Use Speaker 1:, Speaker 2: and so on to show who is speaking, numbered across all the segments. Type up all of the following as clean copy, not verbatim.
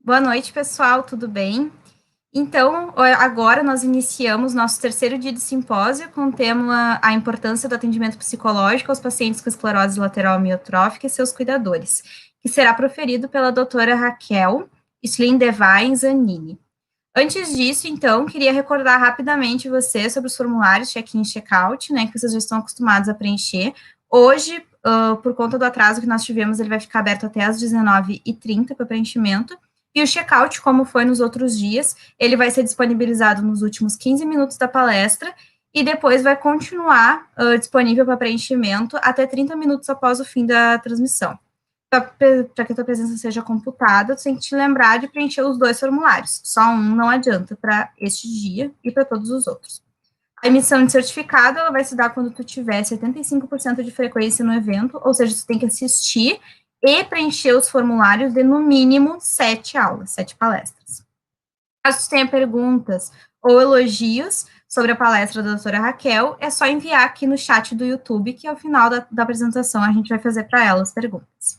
Speaker 1: Boa noite, pessoal, tudo bem? Então, agora nós iniciamos nosso terceiro dia de simpósio com o tema A Importância do Atendimento Psicológico aos Pacientes com Esclerose Lateral Amiotrófica e seus Cuidadores, que será proferido pela doutora Raquel Schliendevine Zanini. Antes disso, então, queria recordar rapidamente vocês sobre os formulários check-in e check-out, né, que vocês já estão acostumados a preencher. Hoje, por conta do atraso que nós tivemos, ele vai ficar aberto até às 19h30 para preenchimento. E o check-out, como foi nos outros dias, ele vai ser disponibilizado nos últimos 15 minutos da palestra e depois vai continuar disponível para preenchimento até 30 minutos após o fim da transmissão. Para que a tua presença seja computada, tu tem que te lembrar de preencher os dois formulários. Só um não adianta para este dia e para todos os outros. A emissão de certificado, ela vai se dar quando tu tiver 75% de frequência no evento, ou seja, tu tem que assistir e preencher os formulários de, no mínimo, 7 aulas, 7 palestras. Caso tu tenha perguntas ou elogios sobre a palestra da doutora Raquel, é só enviar aqui no chat do YouTube, que ao final da apresentação a gente vai fazer para ela as perguntas.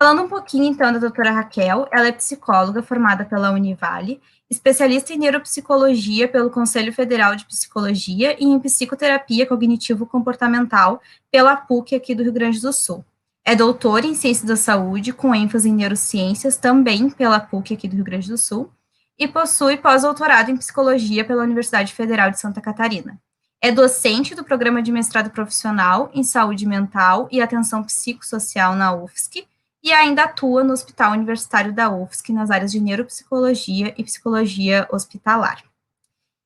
Speaker 1: Falando um pouquinho, então, da doutora Raquel, ela é psicóloga formada pela Univale, especialista em neuropsicologia pelo Conselho Federal de Psicologia e em psicoterapia cognitivo-comportamental pela PUC aqui do Rio Grande do Sul. É doutora em ciência da saúde, com ênfase em neurociências, também pela PUC aqui do Rio Grande do Sul, e possui pós-doutorado em psicologia pela Universidade Federal de Santa Catarina. É docente do programa de mestrado profissional em saúde mental e atenção psicossocial na UFSC, e ainda atua no Hospital Universitário da UFSC nas áreas de neuropsicologia e psicologia hospitalar.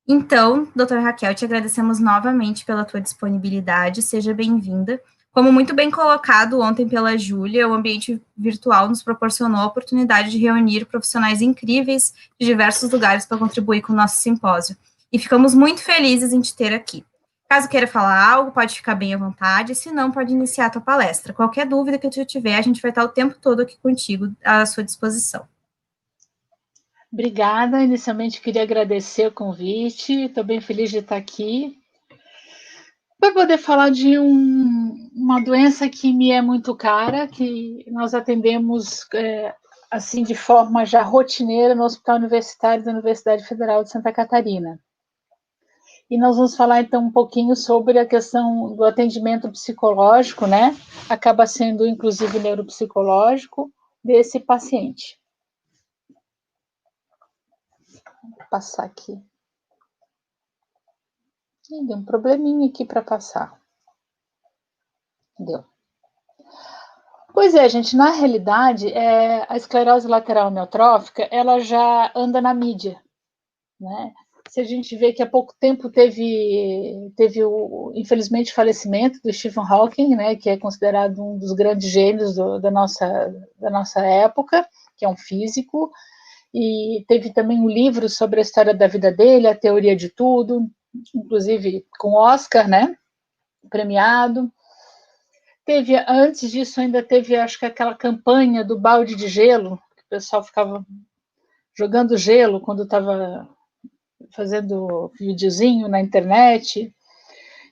Speaker 1: Então, doutora Raquel, te agradecemos novamente pela tua disponibilidade, seja bem-vinda. Como muito bem colocado ontem pela Júlia, o ambiente virtual nos proporcionou a oportunidade de reunir profissionais incríveis de diversos lugares para contribuir com o nosso simpósio. E ficamos muito felizes em te ter aqui. Caso queira falar algo, pode ficar bem à vontade, se não, pode iniciar a tua palestra. Qualquer dúvida que tu tiver, a gente vai estar o tempo todo aqui contigo, à sua disposição.
Speaker 2: Obrigada. Inicialmente, queria agradecer o convite. Estou bem feliz de estar aqui para poder falar de uma doença que me é muito cara, que nós atendemos assim de forma já rotineira no Hospital Universitário da Universidade Federal de Santa Catarina. E nós vamos falar, então, um pouquinho sobre a questão do atendimento psicológico, né? Acaba sendo, inclusive, neuropsicológico desse paciente. Vou passar aqui. Deu um probleminha aqui para passar. Deu. Pois é, gente, na realidade, a esclerose lateral amiotrófica, ela já anda na mídia, né? Se a gente vê que há pouco tempo teve infelizmente, falecimento do Stephen Hawking, né, que é considerado um dos grandes gênios da nossa época, que é um físico, e teve também um livro sobre a história da vida dele, a teoria de tudo, inclusive com Oscar, né, premiado. Antes disso, ainda teve, acho que aquela campanha do balde de gelo, que o pessoal ficava jogando gelo quando estava fazendo videozinho na internet.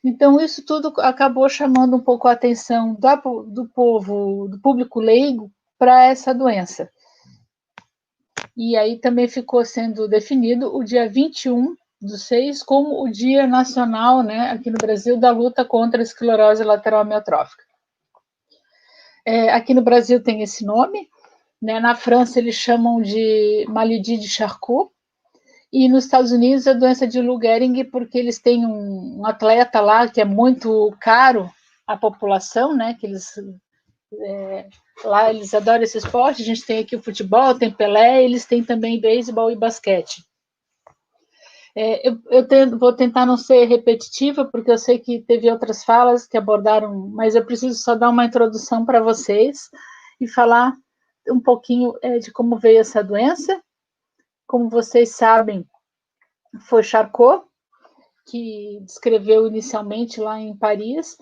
Speaker 2: Então, isso tudo acabou chamando um pouco a atenção do povo, do público leigo, para essa doença. E aí também ficou sendo definido o dia 21/6 como o Dia Nacional, né, aqui no Brasil, da luta contra a esclerose lateral amiotrófica. Aqui no Brasil tem esse nome, né? Na França eles chamam de maladie de Charcot, e nos Estados Unidos a doença de Lou Gehrig, porque eles têm um atleta lá que é muito caro à população, né? Que lá eles adoram esse esporte. A gente tem aqui o futebol, tem Pelé, eles têm também beisebol e basquete. Vou tentar não ser repetitiva, porque eu sei que teve outras falas que abordaram, mas eu preciso só dar uma introdução para vocês e falar um pouquinho de como veio essa doença. Como vocês sabem, foi Charcot que descreveu inicialmente lá em Paris.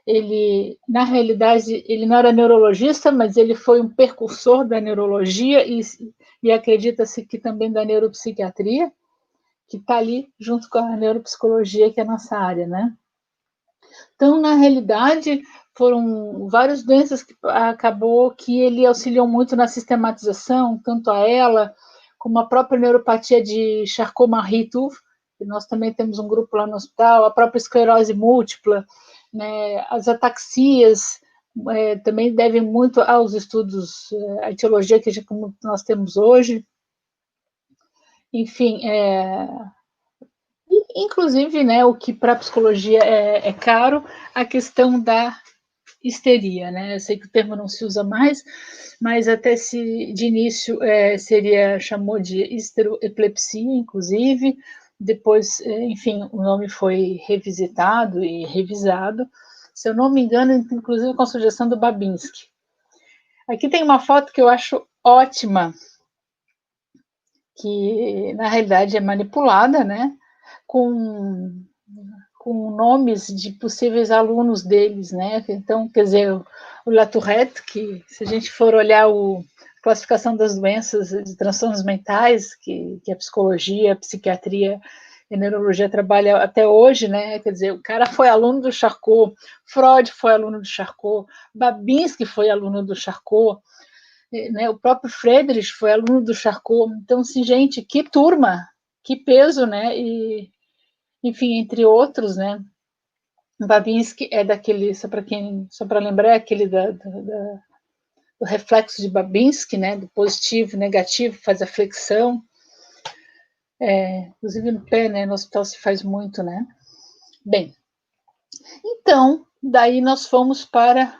Speaker 2: Ele, na realidade, ele não era neurologista, mas ele foi um precursor da neurologia e acredita-se que também da neuropsiquiatria, que está ali junto com a neuropsicologia, que é a nossa área, né? Então, na realidade, foram várias doenças que acabou que ele auxiliou muito na sistematização, tanto a ela como a própria neuropatia de Charcot-Marie-Tooth, que nós também temos um grupo lá no hospital, a própria esclerose múltipla, né, as ataxias, também devem muito aos estudos, a etiologia que nós temos hoje. Enfim, inclusive, né, o que para a psicologia é caro, a questão da histeria, né? Eu sei que o termo não se usa mais, mas até se de início chamou de histeroepilepsia, inclusive, depois, enfim, o nome foi revisitado e revisado, se eu não me engano, inclusive com a sugestão do Babinski. Aqui tem uma foto que eu acho ótima, que na realidade é manipulada, né, com nomes de possíveis alunos deles, né? Então, quer dizer, o Latourette, que se a gente for olhar a classificação das doenças de transtornos mentais, que a psicologia, a psiquiatria e a neurologia trabalham até hoje, né? Quer dizer, o cara foi aluno do Charcot, Freud foi aluno do Charcot, Babinski foi aluno do Charcot, né? O próprio Friedrich foi aluno do Charcot. Então, assim, gente, que turma, que peso, né? E, enfim, entre outros, né? Babinski é daquele, só para lembrar, é aquele do reflexo de Babinski, né? Do positivo, negativo, faz a flexão. Inclusive no pé, né? No hospital se faz muito, né? Bem, então, daí nós fomos para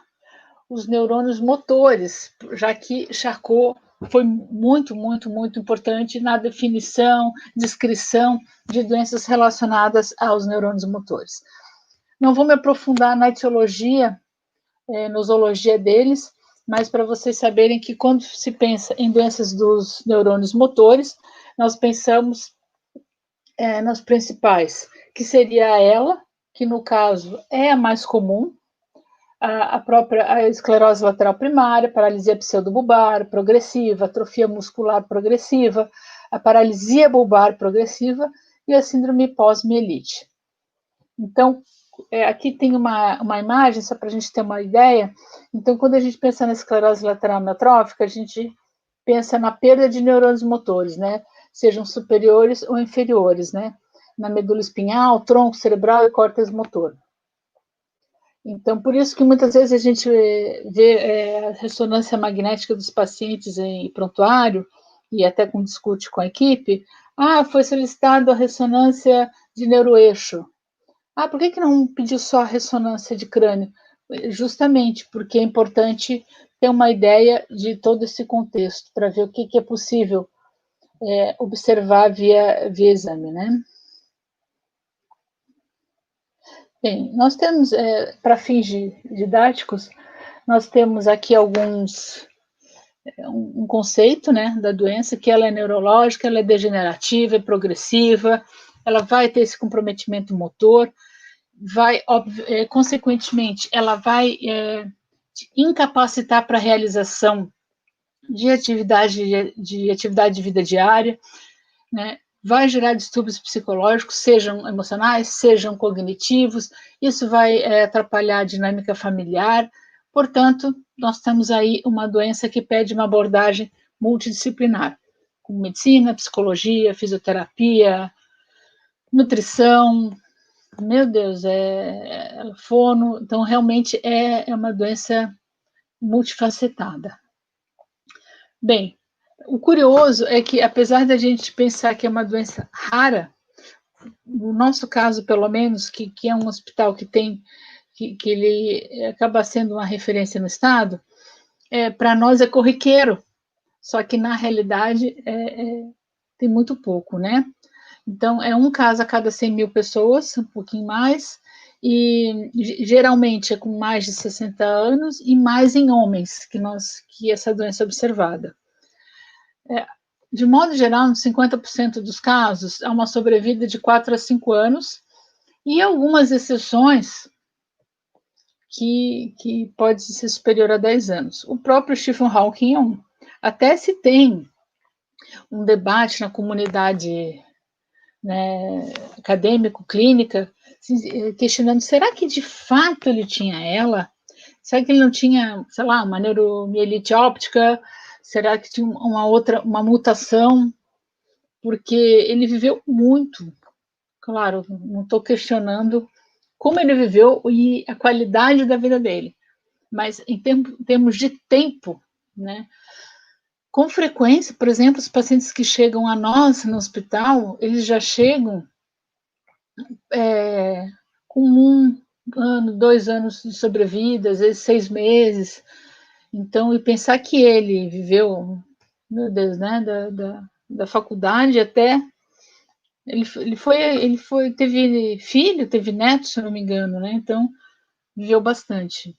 Speaker 2: os neurônios motores, já que Charcot foi muito, muito, muito importante na definição, descrição de doenças relacionadas aos neurônios motores. Não vou me aprofundar na etiologia, nosologia deles, mas para vocês saberem que quando se pensa em doenças dos neurônios motores, nós pensamos nas principais, que seria ela, que no caso é a mais comum, a própria esclerose lateral primária, paralisia pseudobulbar progressiva, atrofia muscular progressiva, a paralisia bulbar progressiva e a síndrome pós-mielite. Então, aqui tem uma imagem, só para a gente ter uma ideia. Então, quando a gente pensa na esclerose lateral amiotrófica, a gente pensa na perda de neurônios motores, né? Sejam superiores ou inferiores, né? Na medula espinhal, tronco cerebral e córtex motor. Então, por isso que muitas vezes a gente vê a ressonância magnética dos pacientes em prontuário, e até discute com a equipe, foi solicitada a ressonância de neuroeixo. Por que não pediu só a ressonância de crânio? Justamente porque é importante ter uma ideia de todo esse contexto, para ver o que é possível observar via exame, né? Bem, nós temos, para fins didáticos, nós temos aqui um conceito, né, da doença, que ela é neurológica, ela é degenerativa, é progressiva, ela vai ter esse comprometimento motor, consequentemente, ela vai incapacitar para a realização de atividade de vida diária, né? Vai gerar distúrbios psicológicos, sejam emocionais, sejam cognitivos, isso vai atrapalhar a dinâmica familiar. Portanto, nós temos aí uma doença que pede uma abordagem multidisciplinar, com medicina, psicologia, fisioterapia, nutrição, meu Deus, fono, então realmente é uma doença multifacetada. Bem, o curioso é que, apesar da gente pensar que é uma doença rara, no nosso caso, pelo menos, que é um hospital que ele acaba sendo uma referência no estado, para nós é corriqueiro, só que na realidade tem muito pouco, né? Então, é um caso a cada 100 mil pessoas, um pouquinho mais, e geralmente é com mais de 60 anos e mais em homens que essa doença é observada. De modo geral, nos 50% dos casos, há uma sobrevida de 4 a 5 anos, e algumas exceções que pode ser superior a 10 anos. O próprio Stephen Hawking é um. Até se tem um debate na comunidade, né, acadêmico-clínica, questionando, será que de fato ele tinha ela? Será que ele não tinha, sei lá, uma neuromielite óptica? Será que tinha uma mutação? porque ele viveu muito. Claro, não estou questionando como ele viveu e a qualidade da vida dele, mas em termos de tempo, né? Com frequência, por exemplo, os pacientes que chegam a nós no hospital, eles já chegam com 1 ano, 2 anos de sobrevida, às vezes 6 meses. Então, e pensar que ele viveu, meu Deus, né, da faculdade até teve filho, teve neto, se eu não me engano, né? Então, viveu bastante.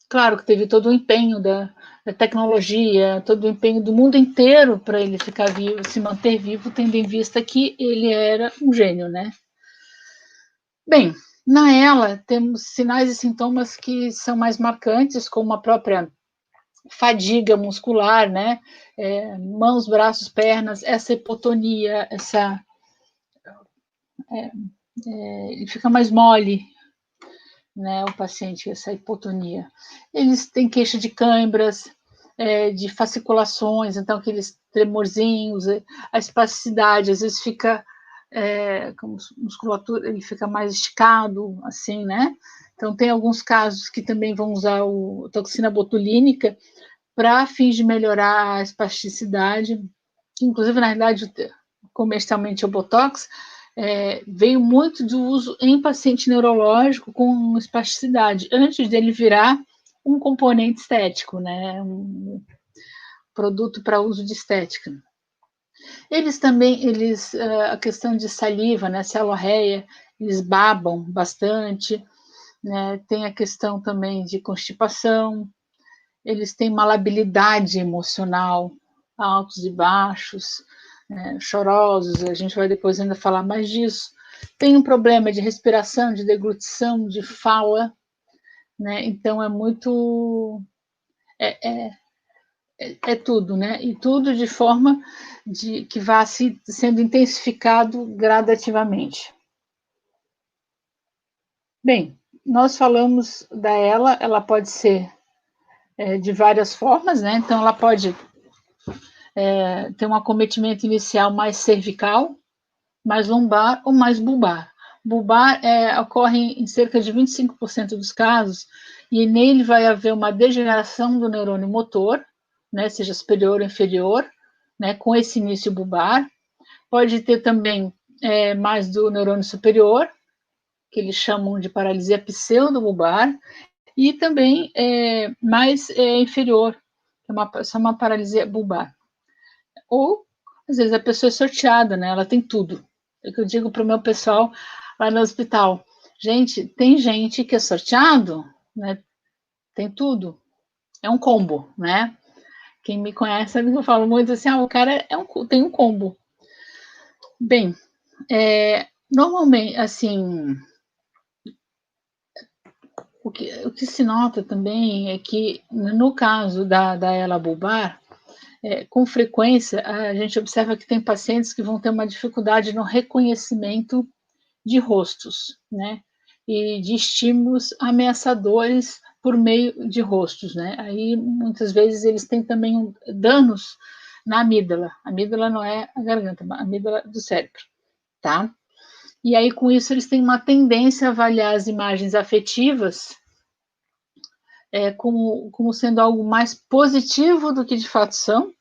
Speaker 2: Claro que teve todo o empenho da tecnologia, todo o empenho do mundo inteiro para ele ficar vivo, se manter vivo, tendo em vista que ele era um gênio, né? Bem, na ELA temos sinais e sintomas que são mais marcantes, como a própria fadiga muscular, né? Mãos, braços, pernas, essa hipotonia, ele fica mais mole, né, o paciente, essa hipotonia. Eles têm queixa de câimbras, de fasciculações, então aqueles tremorzinhos, a espasticidade, às vezes fica com musculatura, ele fica mais esticado, assim, né? Então tem alguns casos que também vão usar a toxina botulínica para fins de melhorar a espasticidade, que inclusive, na realidade, comercialmente o Botox, veio muito do uso em paciente neurológico com espasticidade, antes dele virar um componente estético, né, um produto para uso de estética. Eles também, a questão de saliva, né, seborreia, eles babam bastante, né, tem a questão também de constipação, eles têm malabilidade emocional, altos e baixos, chorosos, a gente vai depois ainda falar mais disso. Tem um problema de respiração, de deglutição, de fala, né? Então é muito. É tudo, né? E tudo de forma que vá sendo intensificado gradativamente. Bem, nós falamos da ela pode ser de várias formas, né? Então ela pode ter um acometimento inicial mais cervical, mais lombar ou mais bulbar. Bulbar ocorre em cerca de 25% dos casos, e nele vai haver uma degeneração do neurônio motor, né, seja superior ou inferior, né, com esse início bulbar. Pode ter também mais do neurônio superior, que eles chamam de paralisia pseudobulbar, e também mais inferior, que é só uma paralisia bulbar. Ou, às vezes, a pessoa é sorteada, né? Ela tem tudo. É o que eu digo para o meu pessoal lá no hospital. Gente, tem gente que é sorteado, né? Tem tudo. É um combo, né? Quem me conhece sabe que eu falo muito assim, o cara tem um combo. Bem, normalmente, assim, o que se nota também é que, no caso da ela bulbar, com frequência, a gente observa que tem pacientes que vão ter uma dificuldade no reconhecimento de rostos, né? E de estímulos ameaçadores por meio de rostos, né? Aí, muitas vezes, eles têm também danos na amígdala. A amígdala não é a garganta, a amígdala do cérebro, tá? E aí, com isso, eles têm uma tendência a avaliar as imagens afetivas como sendo algo mais positivo do que de fato são,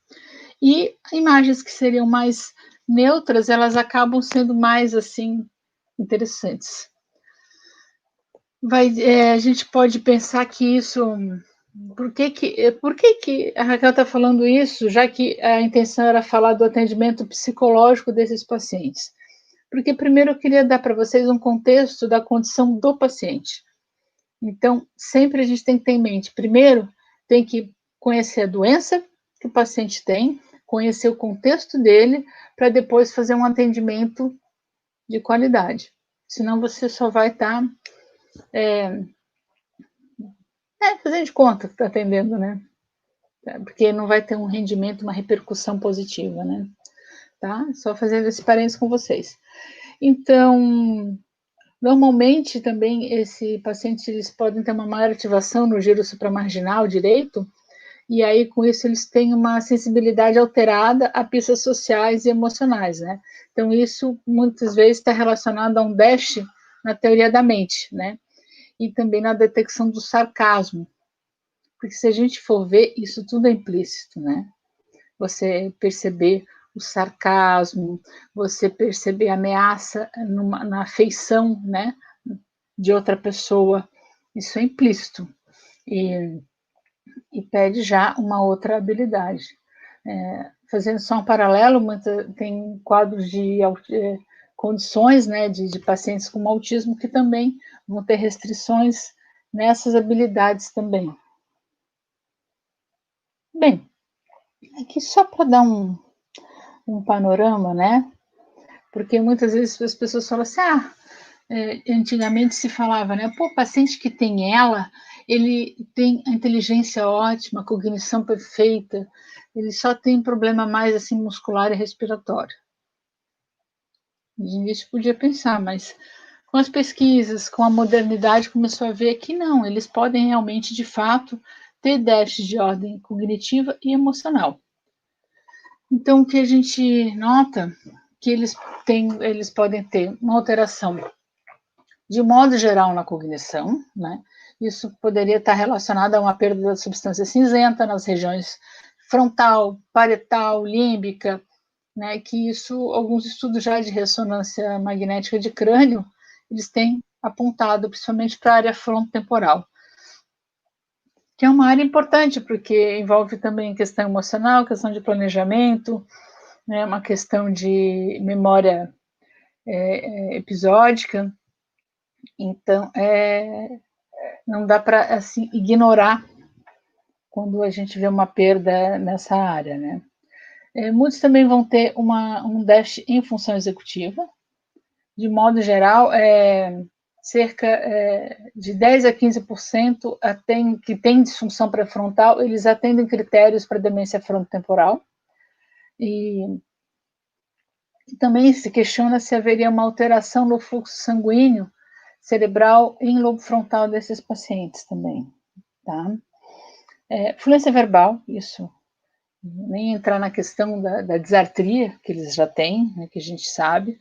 Speaker 2: e imagens que seriam mais neutras, elas acabam sendo mais, assim, interessantes. A gente pode pensar que isso... Por que a Raquel está falando isso, já que a intenção era falar do atendimento psicológico desses pacientes? Porque, primeiro, eu queria dar para vocês um contexto da condição do paciente. Então, sempre a gente tem que ter em mente, primeiro, tem que conhecer a doença que o paciente tem, conhecer o contexto dele, para depois fazer um atendimento de qualidade. Senão você só vai estar fazendo de conta que está atendendo, né? Porque não vai ter um rendimento, uma repercussão positiva, né? Tá? Só fazendo esse parênteses com vocês. Então, normalmente também esse paciente eles podem ter uma maior ativação no giro supramarginal direito, e aí com isso eles têm uma sensibilidade alterada a pistas sociais e emocionais, né? Então isso muitas vezes está relacionado a um déficit na teoria da mente, né? E também na detecção do sarcasmo, porque se a gente for ver, isso tudo é implícito, né? Você perceber o sarcasmo, você perceber a ameaça na afeição, né, de outra pessoa, isso é implícito e pede já uma outra habilidade. Fazendo só um paralelo, tem quadros de condições, né, de pacientes com autismo que também vão ter restrições nessas habilidades também. Bem, aqui só para dar um panorama, né? Porque muitas vezes as pessoas falam assim, antigamente se falava, né? Pô, o paciente que tem ela, ele tem a inteligência ótima, a cognição perfeita, ele só tem problema mais assim muscular e respiratório. A gente podia pensar, mas com as pesquisas, com a modernidade, começou a ver que não, eles podem realmente, de fato, ter déficit de ordem cognitiva e emocional. Então, o que a gente nota que eles podem ter uma alteração de modo geral na cognição, né? Isso poderia estar relacionado a uma perda da substância cinzenta nas regiões frontal, parietal, límbica, né? Que isso, alguns estudos já de ressonância magnética de crânio, eles têm apontado principalmente para a área frontotemporal, que é uma área importante, porque envolve também questão emocional, questão de planejamento, né, uma questão de memória episódica. Então, não dá para assim, ignorar quando a gente vê uma perda nessa área, né? Muitos também vão ter um déficit em função executiva. De modo geral, cerca de 10 a 15% que tem disfunção pré-frontal, eles atendem critérios para demência frontotemporal. E também se questiona se haveria uma alteração no fluxo sanguíneo cerebral em lobo frontal desses pacientes também, tá? Fluência verbal, isso, nem entrar na questão da disartria, que eles já têm, né, que a gente sabe,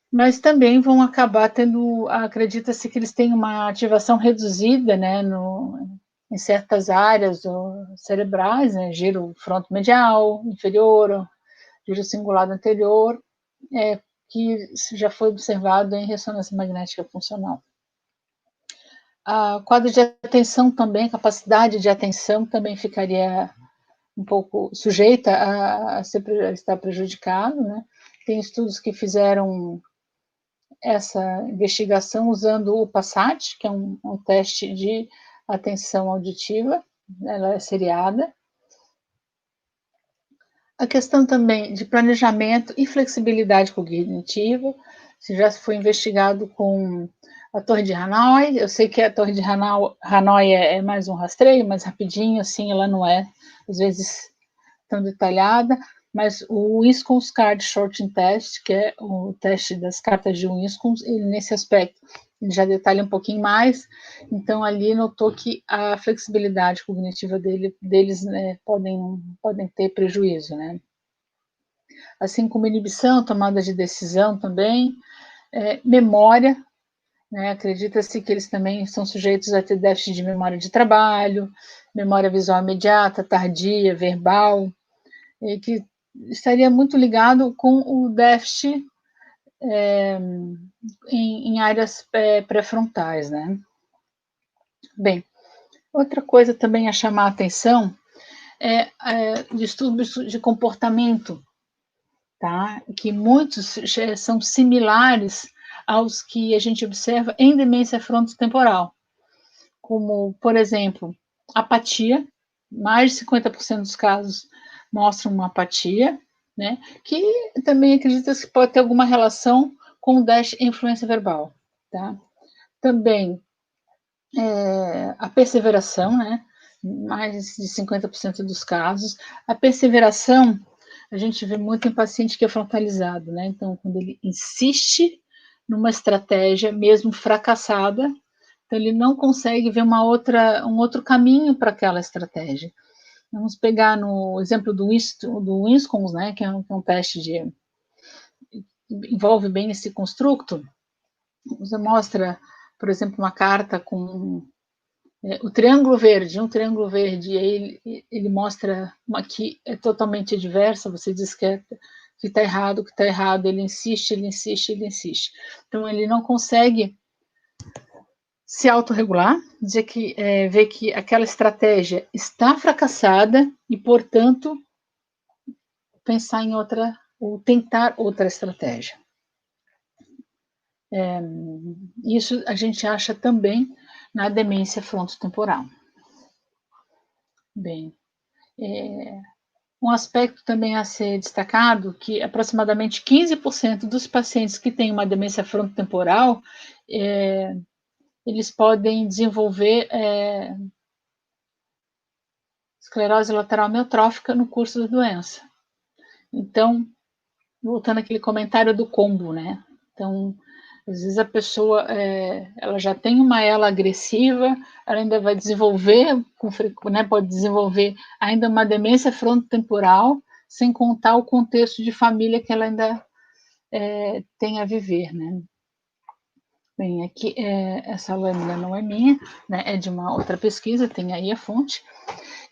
Speaker 2: mas também vão acabar tendo, acredita-se que eles têm uma ativação reduzida, né, em certas áreas cerebrais, né, giro frontomedial, inferior, giro cingulado anterior, que já foi observado em ressonância magnética funcional. A quadro de atenção também, capacidade de atenção também ficaria um pouco sujeita a estar prejudicado, né? Tem estudos que fizeram essa investigação usando o PASSAT, que é um teste de atenção auditiva, ela é seriada. A questão também de planejamento e flexibilidade cognitiva, se já foi investigado com a Torre de Hanoi. Eu sei que a Torre de Hanoi é mais um rastreio, mais rapidinho, assim, ela não é, às vezes, tão detalhada, mas o Wisconsin Card Shorting Test, que é o teste das cartas de Wisconsin, ele, nesse aspecto, ele já detalha um pouquinho mais, então ali notou que a flexibilidade cognitiva deles, né, podem ter prejuízo, né? Assim como inibição, tomada de decisão também, memória, né, acredita-se que eles também são sujeitos a ter déficit de memória de trabalho, memória visual imediata, tardia, verbal, que estaria muito ligado com o déficit em áreas pré-frontais, né? Bem, outra coisa também a chamar a atenção é distúrbios de comportamento, tá? Que muitos são similares aos que a gente observa em demência frontotemporal, como, por exemplo, apatia, mais de 50% dos casos mostram uma apatia, né? Que também acredita que pode ter alguma relação com o déficit em influência verbal, tá? Também a perseveração, né? Mais de 50% dos casos. A perseveração a gente vê muito em paciente que é frontalizado, né? Então, quando ele insiste numa estratégia, mesmo fracassada, então ele não consegue ver um outro caminho para aquela estratégia. Vamos pegar no exemplo do Wisconsin, né, que é um teste envolve bem esse construto. Você mostra, por exemplo, uma carta com o triângulo verde, um triângulo verde, e aí ele mostra uma que é totalmente adversa, você diz que está errado, que está errado, ele insiste, ele insiste, ele insiste. Então, ele não consegue se autorregular, dizer que ver que aquela estratégia está fracassada e, portanto, pensar em outra, ou tentar outra estratégia. Isso a gente acha também na demência frontotemporal. Bem, um aspecto também a ser destacado, que aproximadamente 15% dos pacientes que têm uma demência frontotemporal, eles podem desenvolver esclerose lateral amiotrófica no curso da doença. Então, voltando àquele comentário do combo, né? Então, às vezes a pessoa ela já tem uma ela agressiva, ela ainda vai desenvolver, né, pode desenvolver ainda uma demência frontotemporal, sem contar o contexto de família que ela ainda tem a viver, né? Bem, aqui essa lâmina não é minha, né, é de uma outra pesquisa, tem aí a fonte,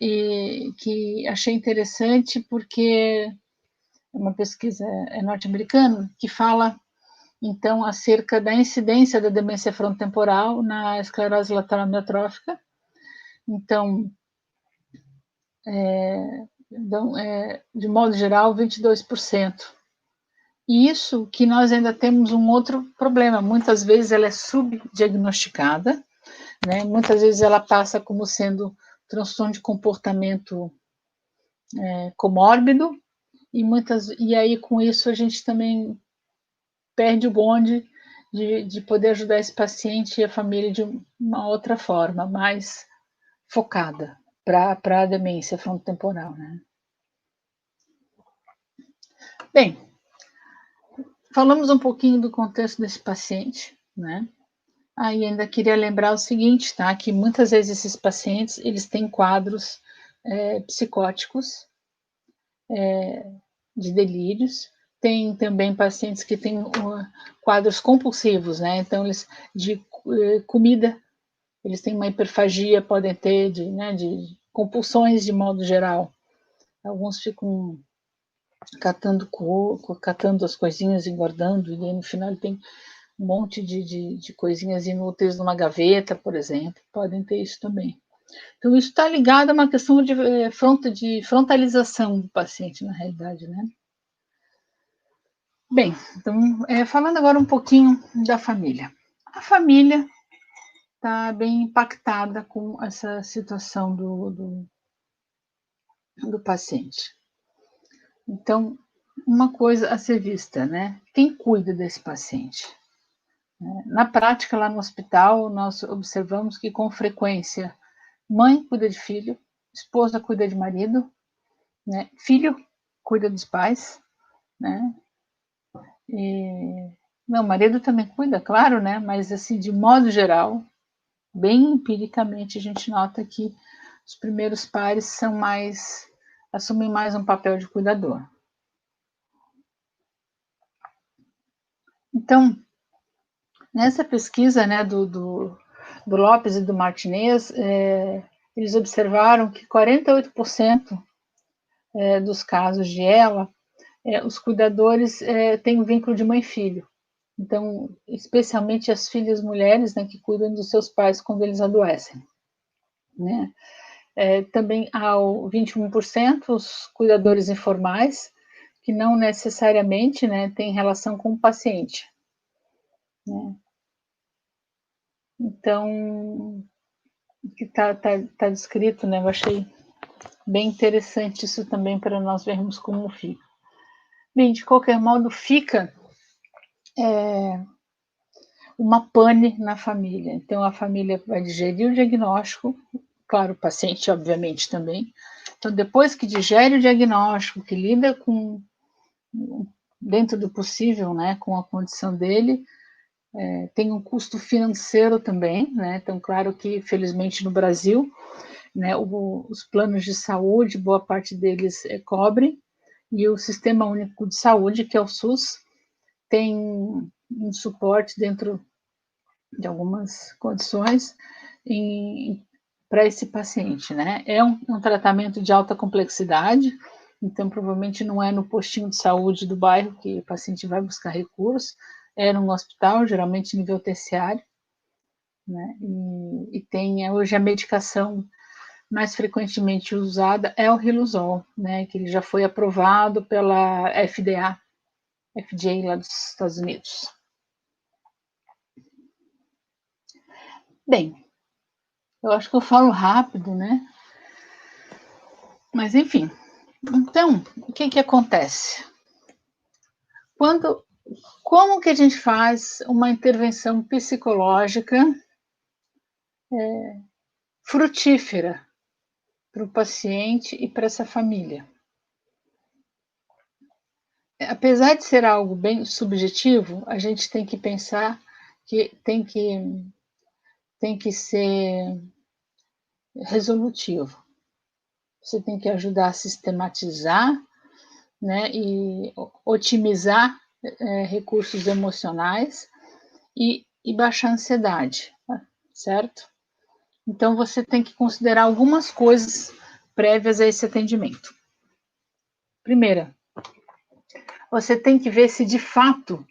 Speaker 2: e que achei interessante porque é uma pesquisa norte-americana que fala então acerca da incidência da demência frontotemporal na esclerose lateral amiotrófica. Então, de modo geral, 22%. E isso que nós ainda temos um outro problema, muitas vezes ela é subdiagnosticada, né? Muitas vezes ela passa como sendo transtorno de comportamento comórbido, e aí com isso a gente também perde o bonde de poder ajudar esse paciente e a família de uma outra forma, mais focada para a demência frontotemporal, né? Bem, falamos um pouquinho do contexto desse paciente, né? Aí ainda queria lembrar o seguinte, tá? Que muitas vezes esses pacientes, eles têm quadros psicóticos, de delírios. Tem também pacientes que têm quadros compulsivos, né? Então, eles de comida, eles têm uma hiperfagia, podem ter de compulsões de modo geral. Alguns ficam catando as coisinhas, engordando, e aí no final ele tem um monte de coisinhas inúteis numa gaveta, por exemplo, podem ter isso também. Então, isso está ligado a uma questão de frontalização do paciente, na realidade, né? Bem, então, falando agora um pouquinho da família. A família está bem impactada com essa situação do paciente. Então, uma coisa a ser vista, né? Quem cuida desse paciente? Na prática, lá no hospital, nós observamos que, com frequência, mãe cuida de filho, esposa cuida de marido, né? Filho cuida dos pais, né? Meu marido também cuida, claro, né? Mas, assim, de modo geral, bem empiricamente, a gente nota que os primeiros pares assumem mais um papel de cuidador. Então, nessa pesquisa, né, do Lopes e do Martinez, eles observaram que 48% dos casos de ELA, os cuidadores têm um vínculo de mãe e filho. Então, especialmente as filhas mulheres, né, que cuidam dos seus pais quando eles adoecem, né? Também há 21% os cuidadores informais, que não necessariamente, né, têm relação com o paciente, né? Então, o que tá descrito, né, eu achei bem interessante isso também para nós vermos como fica. Bem, de qualquer modo, fica uma pane na família. Então, a família vai digerir o diagnóstico, claro, o paciente, obviamente, também. Então, depois que digere o diagnóstico, que lida com, dentro do possível, né, com a condição dele, tem um custo financeiro também, né? Então, claro que, felizmente, no Brasil, né? Os planos de saúde, boa parte deles cobre, e o Sistema Único de Saúde, que é o SUS, tem um suporte dentro de algumas condições para esse paciente, né? É um tratamento de alta complexidade, então provavelmente não é no postinho de saúde do bairro que o paciente vai buscar recursos, é num hospital, geralmente nível terciário, né? E tem hoje a medicação mais frequentemente usada é o Riluzol, né? Que ele já foi aprovado pela FDA lá dos Estados Unidos. Bem, eu acho que eu falo rápido, né? Mas enfim. Então, o que acontece? Como que a gente faz uma intervenção psicológica frutífera para o paciente e para essa família? Apesar de ser algo bem subjetivo, a gente tem que pensar que tem que ser resolutivo. Você tem que ajudar a sistematizar, né, e otimizar recursos emocionais e baixar a ansiedade, certo? Então, você tem que considerar algumas coisas prévias a esse atendimento. Primeira, você tem que ver se de fato,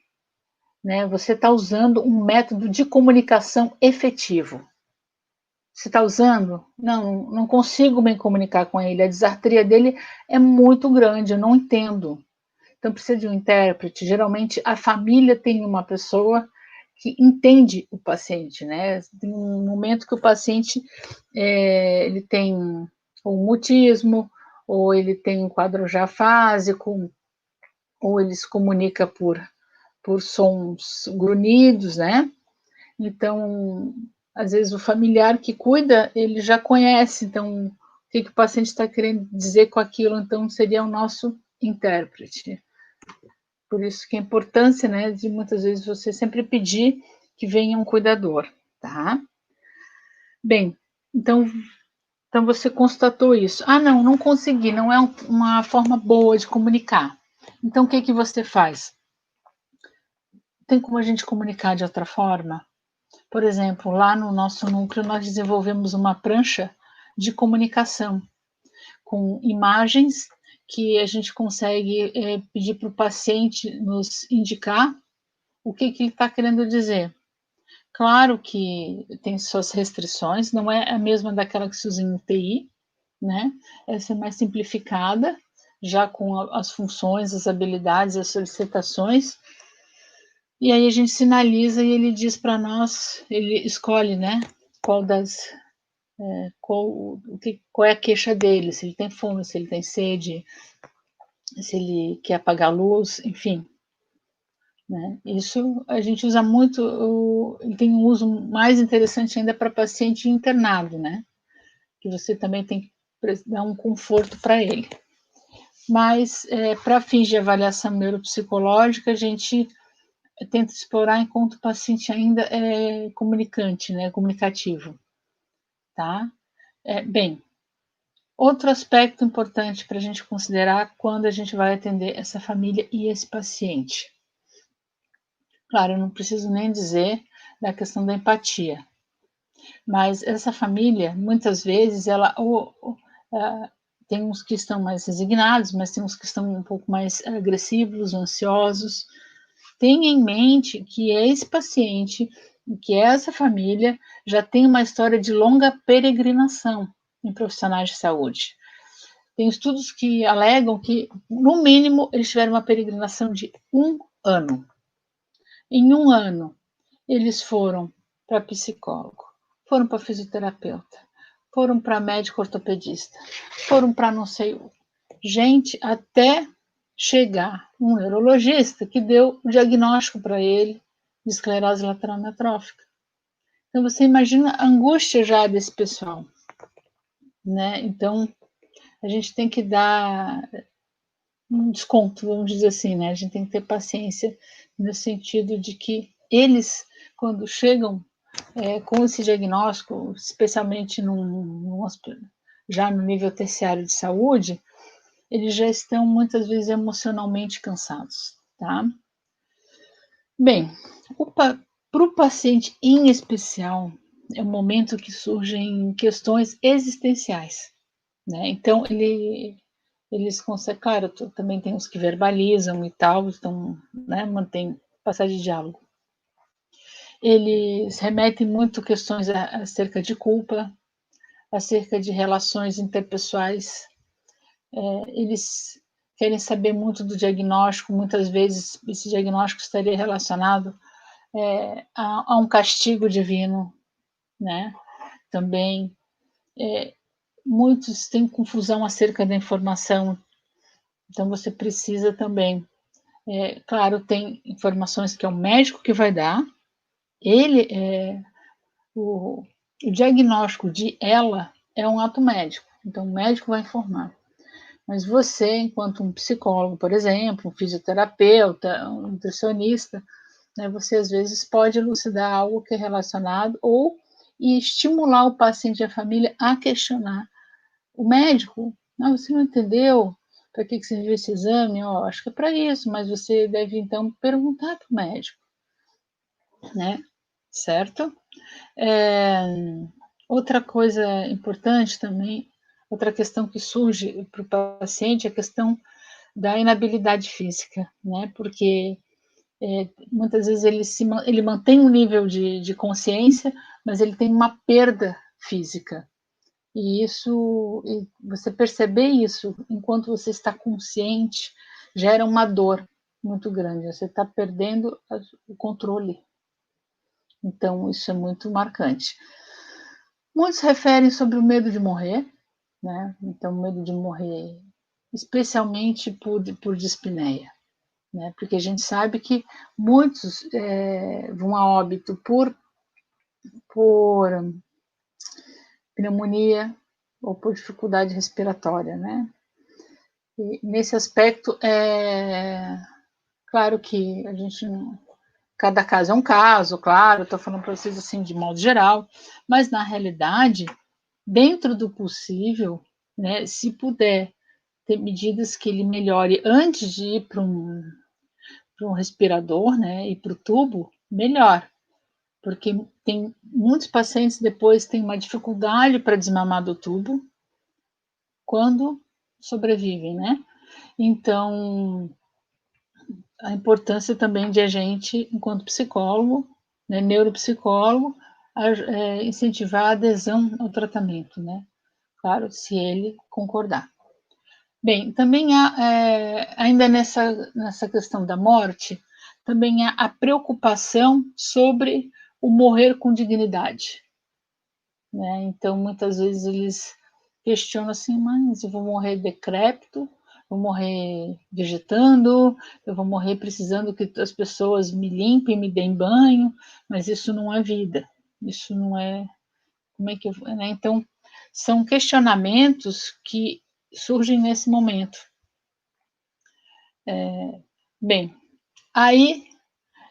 Speaker 2: né, você está usando um método de comunicação efetivo. Você está usando? Não consigo me comunicar com ele. A disartria dele é muito grande, eu não entendo. Então precisa de um intérprete. Geralmente a família tem uma pessoa que entende o paciente, né? Tem um momento que o paciente ele tem um mutismo, ou ele tem um quadro já fásico, ou ele se comunica por sons grunhidos, né? Então, às vezes o familiar que cuida, ele já conhece, então, o que o paciente está querendo dizer com aquilo, então seria o nosso intérprete. Por isso que a importância, né, de muitas vezes você sempre pedir que venha um cuidador, tá? Bem, então você constatou isso. Ah, não consegui, não é uma forma boa de comunicar. Então, o que você faz? Tem como a gente comunicar de outra forma? Por exemplo, lá no nosso núcleo, nós desenvolvemos uma prancha de comunicação com imagens que a gente consegue pedir para o paciente nos indicar o que ele está querendo dizer. Claro que tem suas restrições, não é a mesma daquela que se usa em UTI, né? Essa é mais simplificada, já com as funções, as habilidades, as solicitações. E aí a gente sinaliza e ele diz para nós, ele escolhe, né? Qual é a queixa dele, se ele tem fome, se ele tem sede, se ele quer apagar a luz, enfim. Né? Isso a gente usa muito, tem um uso mais interessante ainda para paciente internado, né? Que você também tem que dar um conforto para ele. Mas, para fins de avaliação neuropsicológica, a gente tenta explorar enquanto o paciente ainda é comunicante, né? Comunicativo, tá? Bem, outro aspecto importante para a gente considerar quando a gente vai atender essa família e esse paciente. Claro, eu não preciso nem dizer da questão da empatia, mas essa família, muitas vezes, ela tem uns que estão mais resignados, mas tem uns que estão um pouco mais agressivos, ansiosos. Tenha em mente que esse paciente, que essa família, já tem uma história de longa peregrinação em profissionais de saúde. Tem estudos que alegam que, no mínimo, eles tiveram uma peregrinação de 1 ano. Em 1 ano, eles foram para psicólogo, foram para fisioterapeuta, foram para médico ortopedista, foram para não sei o. Gente, até chegar um neurologista que deu o diagnóstico para ele de esclerose lateral amiotrófica. Então, você imagina a angústia já desse pessoal, né? Então, a gente tem que dar um desconto, vamos dizer assim, né? A gente tem que ter paciência no sentido de que eles, quando chegam com esse diagnóstico, especialmente num já no nível terciário de saúde, eles já estão muitas vezes emocionalmente cansados, tá? Bem, para o paciente em especial, é o momento que surgem questões existenciais, né? Então, eles conseguem, claro, também tem os que verbalizam e tal, então, né, mantém passagem de diálogo. Eles remetem muito questões acerca de culpa, acerca de relações interpessoais. Eles querem saber muito do diagnóstico, muitas vezes esse diagnóstico estaria relacionado a um castigo divino, né? Também muitos têm confusão acerca da informação, então você precisa também, claro, tem informações que é o médico que vai dar, ele o diagnóstico de ela é um ato médico, então o médico vai informar. Mas você, enquanto um psicólogo, por exemplo, um fisioterapeuta, um nutricionista, né, você às vezes pode elucidar algo que é relacionado e estimular o paciente e a família a questionar o médico. Não, você não entendeu para que serviu esse exame? Oh, acho que é para isso, mas você deve então perguntar para o médico, né? Certo? Outra coisa importante também, outra questão que surge para o paciente é a questão da inabilidade física, né? Porque muitas vezes ele mantém um nível de consciência, mas ele tem uma perda física. E você perceber isso enquanto você está consciente, gera uma dor muito grande. Você está perdendo o controle. Então, isso é muito marcante. Muitos referem sobre o medo de morrer, né? Então, medo de morrer, especialmente por dispneia, né? Porque a gente sabe que muitos vão a óbito por pneumonia ou por dificuldade respiratória, né? E nesse aspecto, claro que a gente cada caso é um caso, claro, estou falando para vocês assim de modo geral, mas na realidade, dentro do possível, né, se puder ter medidas que ele melhore antes de ir para um respirador, né, e para o tubo, melhor, porque tem muitos pacientes depois têm uma dificuldade para desmamar do tubo quando sobrevivem, né? Então, a importância também de a gente, enquanto psicólogo, né, neuropsicólogo, incentivar a adesão ao tratamento, né? Claro, se ele concordar. Bem, também há, ainda nessa questão da morte, também há a preocupação sobre o morrer com dignidade, né? Então, muitas vezes eles questionam assim, mas eu vou morrer decrépito, vou morrer vegetando, eu vou morrer precisando que as pessoas me limpem, me deem banho, mas isso não é vida, isso não é, como é que eu, né? Então, são questionamentos que surgem nesse momento. Bem, aí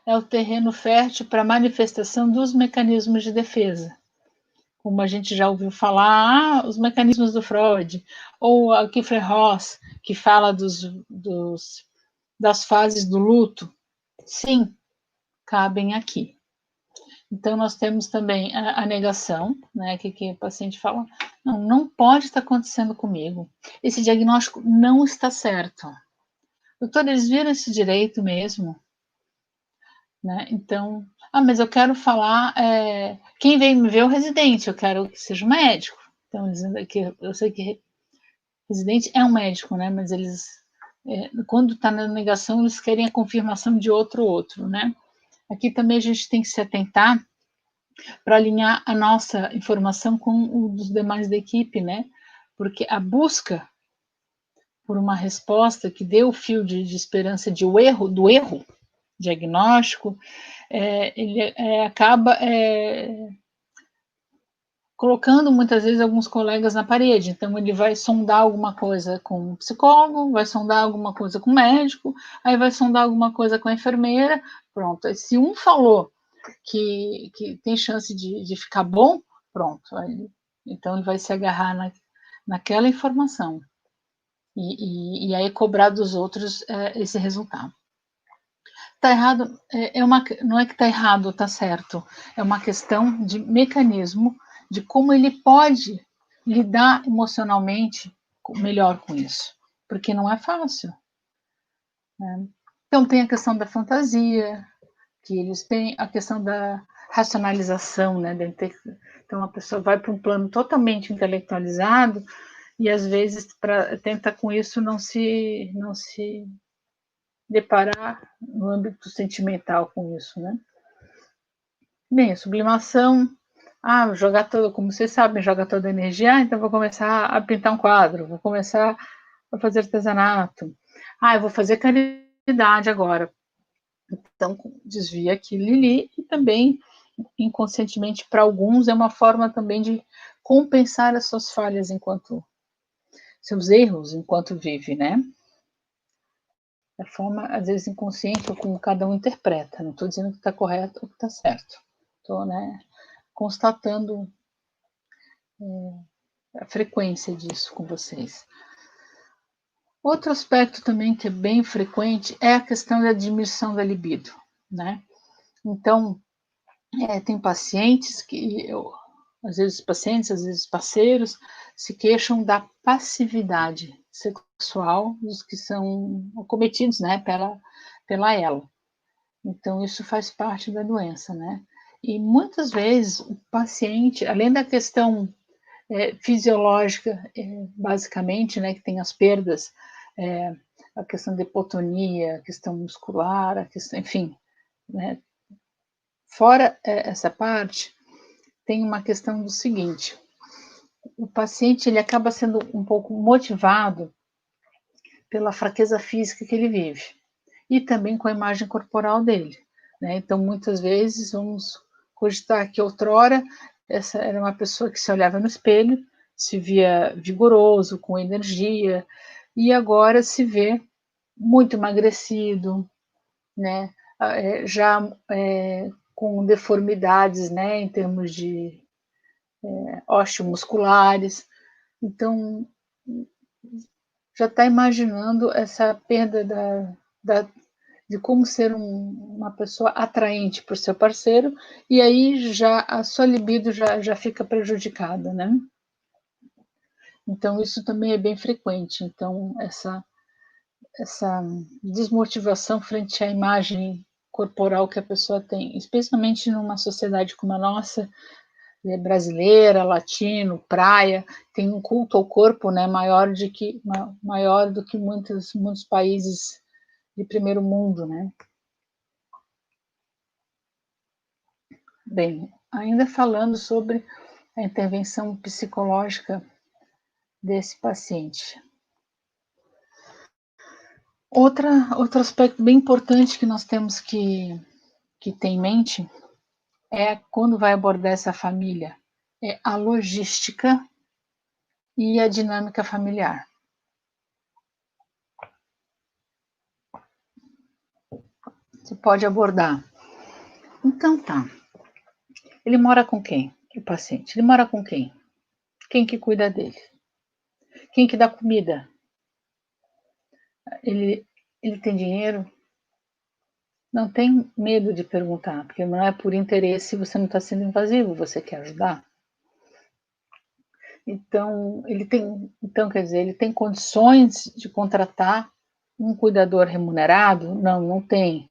Speaker 2: é o terreno fértil para a manifestação dos mecanismos de defesa. Como a gente já ouviu falar, os mecanismos do Freud, ou a Kiefer-Ross, que fala das fases do luto, sim, cabem aqui. Então, nós temos também a negação, né, que o paciente fala, não pode estar acontecendo comigo, esse diagnóstico não está certo. Doutor, eles viram esse direito mesmo? Né? Então, mas eu quero falar, quem vem me ver é o residente, eu quero que seja um médico. Então, dizendo aqui, eu sei que residente é um médico, né? Mas eles, quando está na negação, eles querem a confirmação de outro, né? Aqui também a gente tem que se atentar para alinhar a nossa informação com o dos demais da equipe, né? Porque a busca por uma resposta que dê o fio de esperança do erro diagnóstico, ele acaba colocando muitas vezes alguns colegas na parede. Então, ele vai sondar alguma coisa com o psicólogo, vai sondar alguma coisa com o médico, aí vai sondar alguma coisa com a enfermeira. Pronto. Se um falou que tem chance de ficar bom, pronto. Aí, então, ele vai se agarrar naquela informação. E aí cobrar dos outros esse resultado. Está errado, não é que está errado ou está certo, é uma questão de mecanismo, de como ele pode lidar emocionalmente melhor com isso, porque não é fácil. Né? Então tem a questão da fantasia, que eles têm a questão da racionalização, né? Então a pessoa vai para um plano totalmente intelectualizado e às vezes tenta com isso não se deparar no âmbito sentimental com isso, né? Bem, a sublimação, jogar todo, como vocês sabem, joga toda a energia, então vou começar a pintar um quadro, vou começar a fazer artesanato, eu vou fazer caridade agora. Então, desvia aquilo ali e também, inconscientemente, para alguns, é uma forma também de compensar as suas falhas seus erros enquanto vive, né? Da forma, às vezes, inconsciente, ou como cada um interpreta. Não estou dizendo que está correto ou que está certo. Estou, constatando a frequência disso com vocês. Outro aspecto também que é bem frequente é a questão da diminuição da libido, né? Então, tem pacientes que, às vezes pacientes, às vezes parceiros, se queixam da passividade sexual dos que são acometidos, né, pela ela. Então, isso faz parte da doença, né? E muitas vezes o paciente, além da questão fisiológica, basicamente, né, que tem as perdas, a questão da hipotonia, a questão muscular, a questão, enfim, né? Fora essa parte, tem uma questão do seguinte: o paciente ele acaba sendo um pouco motivado pela fraqueza física que ele vive e também com a imagem corporal dele, né? Então, muitas vezes, vamos cogitar que outrora essa era uma pessoa que se olhava no espelho, se via vigoroso, com energia, e agora se vê muito emagrecido, né? Já com deformidades, né, em termos de osteomusculares. Então, já está imaginando essa perda de como ser uma pessoa atraente para o seu parceiro, e aí já a sua libido já fica prejudicada, né? Então, isso também é bem frequente. Então, essa desmotivação frente à imagem corporal que a pessoa tem, especialmente numa sociedade como a nossa, brasileira, latino, praia, tem um culto ao corpo, né, maior do que muitos países de primeiro mundo, né? Bem, ainda falando sobre a intervenção psicológica desse paciente. Outro aspecto bem importante que nós temos que ter em mente é quando vai abordar essa família, é a logística e a dinâmica familiar. Você pode abordar. Então tá. Ele mora com quem? O paciente. Ele mora com quem? Quem que cuida dele? Quem que dá comida? Ele tem dinheiro? Não tem medo de perguntar, porque não é por interesse, você não está sendo invasivo, você quer ajudar. Então, quer dizer, ele tem condições de contratar um cuidador remunerado? Não tem.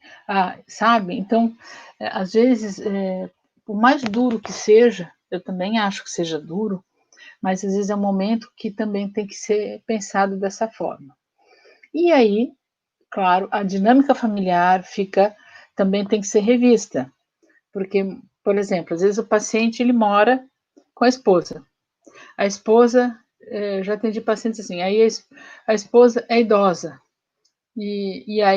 Speaker 2: Sabe? Então, às vezes, por mais duro que seja, eu também acho que seja duro, mas às vezes é um momento que também tem que ser pensado dessa forma. E aí, claro, a dinâmica familiar também tem que ser revista, porque, por exemplo, às vezes o paciente ele mora com a esposa. A esposa, já atendi pacientes assim, aí a esposa é idosa, e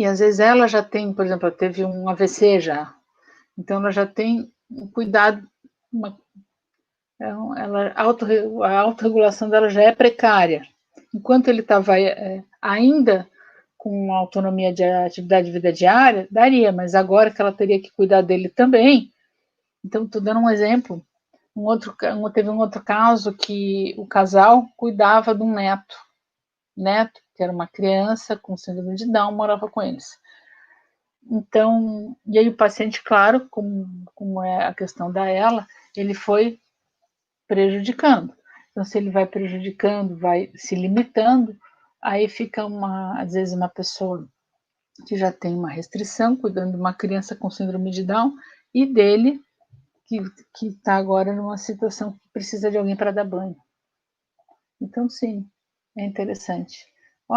Speaker 2: às vezes ela já tem, por exemplo, teve um AVC já, então ela já tem um cuidado, a autorregulação dela já é precária. Enquanto ele estava ainda com autonomia de atividade de vida diária, daria, mas agora que ela teria que cuidar dele também, então estou dando um exemplo, Teve um outro caso que o casal cuidava de um neto, que era uma criança com síndrome de Down, morava com eles. Então, e aí o paciente, claro, como é a questão da ela, ele foi prejudicando. Então, se ele vai prejudicando, vai se limitando, aí fica às vezes uma pessoa que já tem uma restrição, cuidando de uma criança com síndrome de Down, e dele, que está agora numa situação que precisa de alguém para dar banho. Então, sim, é interessante.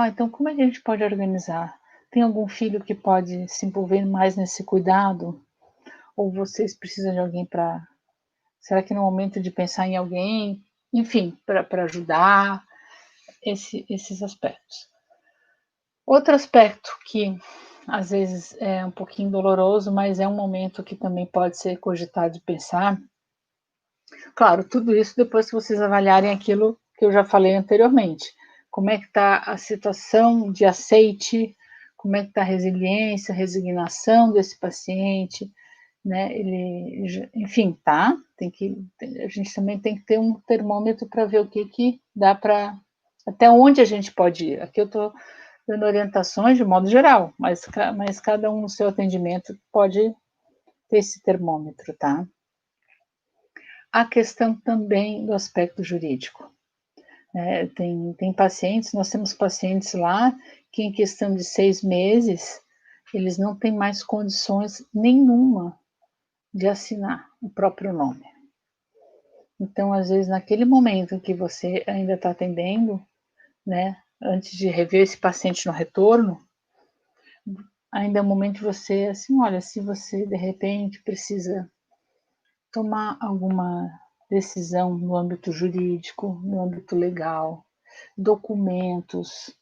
Speaker 2: Então, como é que a gente pode organizar? Tem algum filho que pode se envolver mais nesse cuidado? Ou vocês precisam de alguém para... Será que no momento de pensar em alguém, enfim, para ajudar esses aspectos? Outro aspecto que às vezes é um pouquinho doloroso, mas é um momento que também pode ser cogitado de pensar. Claro, tudo isso depois que vocês avaliarem aquilo que eu já falei anteriormente. Como é que está a situação de aceite, como é que está a resiliência, a resignação desse paciente, né? Enfim, tá? A gente também tem que ter um termômetro para ver o que dá para, até onde a gente pode ir. Aqui eu estou dando orientações de modo geral, mas cada um no seu atendimento pode ter esse termômetro, tá? A questão também do aspecto jurídico. Tem pacientes, nós temos pacientes lá que em questão de 6 meses, eles não têm mais condições nenhuma de assinar o próprio nome. Então, às vezes, naquele momento que você ainda está atendendo, né, antes de rever esse paciente no retorno, ainda é o momento de você, assim, olha, se você de repente precisa tomar alguma decisão no âmbito jurídico, no âmbito legal, documentos,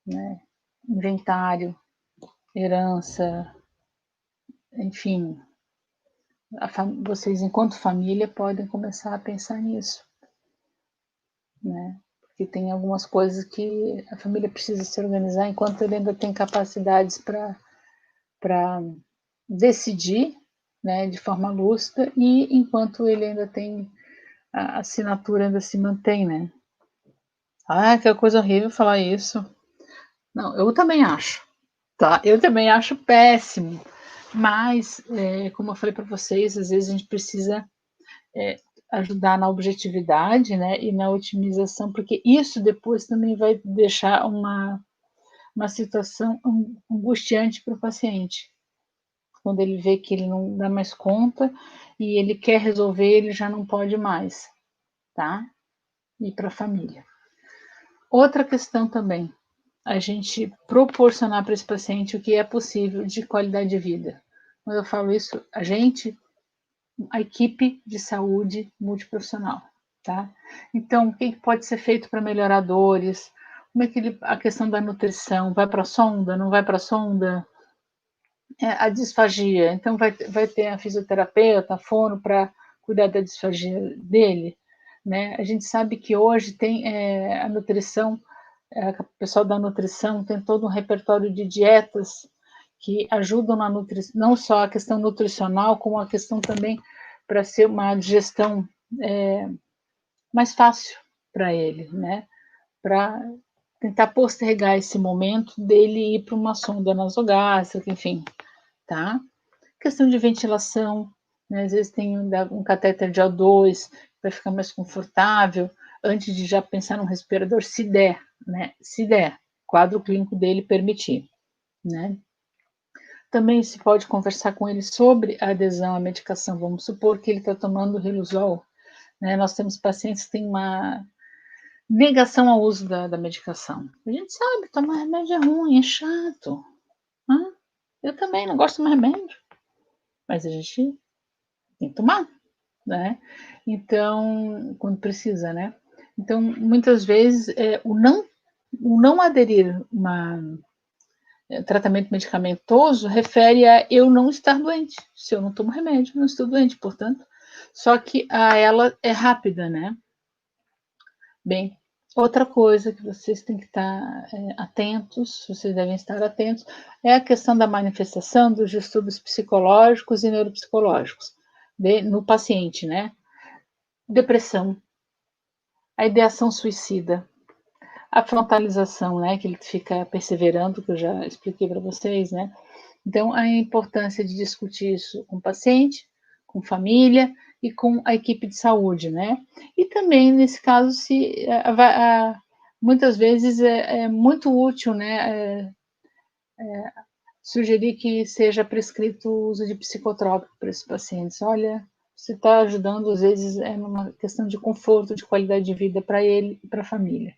Speaker 2: né, inventário, herança, enfim, vocês, enquanto família, podem começar a pensar nisso, né? Porque tem algumas coisas que a família precisa se organizar enquanto ele ainda tem capacidades para decidir, né, de forma lúcida, e enquanto ele ainda tem a assinatura, ainda se mantém, né? Que coisa horrível falar isso. Não, eu também acho, tá? Eu também acho péssimo. Mas, como eu falei para vocês, às vezes a gente precisa ajudar na objetividade, né, e na otimização, porque isso depois também vai deixar uma situação angustiante para o paciente. Quando ele vê que ele não dá mais conta e ele quer resolver, ele já não pode mais, tá? E para a família. Outra questão também, a gente proporcionar para esse paciente o que é possível de qualidade de vida. Quando eu falo isso, a equipe de saúde multiprofissional, tá? Então, o que pode ser feito para melhorar dores? Como é que a questão da nutrição, vai para a sonda, não vai para a sonda? A disfagia, então vai ter a fisioterapeuta, a fono para cuidar da disfagia dele, né? A gente sabe que hoje tem a nutrição, o pessoal da nutrição tem todo um repertório de dietas que ajudam na nutrição, não só a questão nutricional, como a questão também para ser uma digestão mais fácil para ele, né? Para tentar postergar esse momento dele ir para uma sonda nasogástrica, enfim, tá? Questão de ventilação, né? Às vezes tem um catéter de O2 para ficar mais confortável, antes de já pensar num respirador, se der, né? Se der, quadro clínico dele permitir, né? Também se pode conversar com ele sobre a adesão à medicação. Vamos supor que ele está tomando Riluzol, né? Nós temos pacientes que têm uma negação ao uso da medicação. A gente sabe, tomar remédio é ruim, é chato. Eu também não gosto de tomar remédio, mas a gente tem que tomar, né? Então, quando precisa, né? Então, muitas vezes, o não aderir tratamento medicamentoso refere a eu não estar doente. Se eu não tomo remédio, não estou doente, portanto. Só que ela é rápida, né? Bem, outra coisa que vocês têm que estar atentos, vocês devem estar atentos, é a questão da manifestação dos distúrbios psicológicos e neuropsicológicos no paciente, né? depressão, a ideação suicida, a frontalização, né, que ele fica perseverando, que eu já expliquei para vocês, né? Então, a importância de discutir isso com o paciente, com família e com a equipe de saúde, né? E também, nesse caso, muitas vezes é muito útil, né, sugerir que seja prescrito o uso de psicotrópico para esses pacientes. Olha, você está ajudando, às vezes, numa questão de conforto, de qualidade de vida para ele e para a família.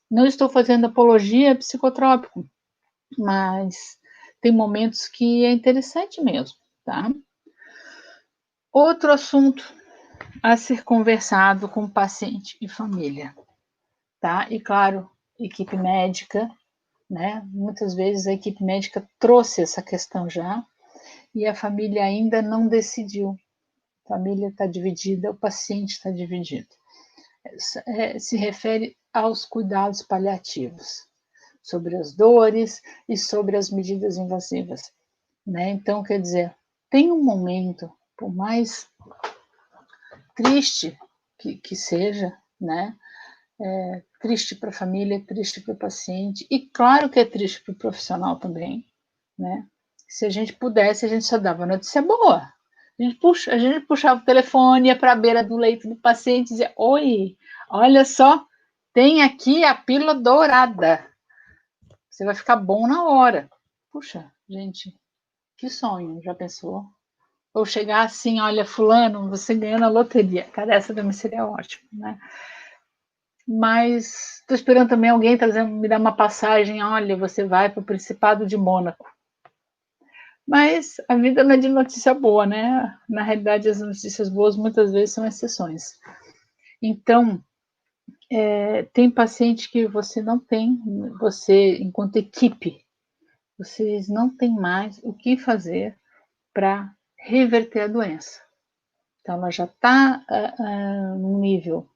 Speaker 2: Não estou fazendo apologia a psicotrópico, mas tem momentos que é interessante mesmo, tá? Outro assunto a ser conversado com o paciente e família, tá? E claro, equipe médica, né? Muitas vezes a equipe médica trouxe essa questão já e a família ainda não decidiu. A família está dividida, o paciente está dividido. Se refere aos cuidados paliativos, sobre as dores e sobre as medidas invasivas, né? Então, quer dizer, tem um momento, por mais triste que seja, né? Triste para a família, triste para o paciente, e claro que é triste para o profissional também, né? Se a gente pudesse, a gente só dava notícia boa. A gente puxava o telefone, ia para a beira do leito do paciente e dizia: Oi, olha só, tem aqui a pílula dourada. Você vai ficar bom na hora. Puxa, gente, que sonho, já pensou? Ou chegar assim, olha, fulano, você ganhou na loteria. Cara, essa também seria ótimo, né? Mas estou esperando também alguém me dar uma passagem, olha, você vai para o Principado de Mônaco. Mas a vida não é de notícia boa, né? Na realidade, as notícias boas muitas vezes são exceções. Então, tem paciente que você não tem, você, enquanto equipe, vocês não têm mais o que fazer para reverter a doença. Então, ela já está num nível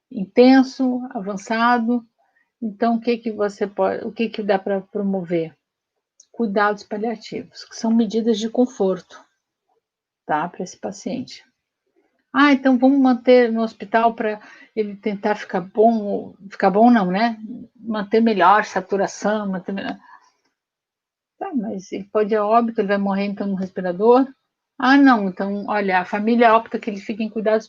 Speaker 2: intenso, avançado. Então, o que dá para promover? Cuidados paliativos, que são medidas de conforto, tá, para esse paciente. Ah, então vamos manter no hospital para ele tentar ficar bom não, né? Manter melhor saturação, manter melhor. Tá, mas ele pode ir a óbito, ele vai morrer então no respirador. Ah, não, então, olha, a família opta que ele fique em cuidados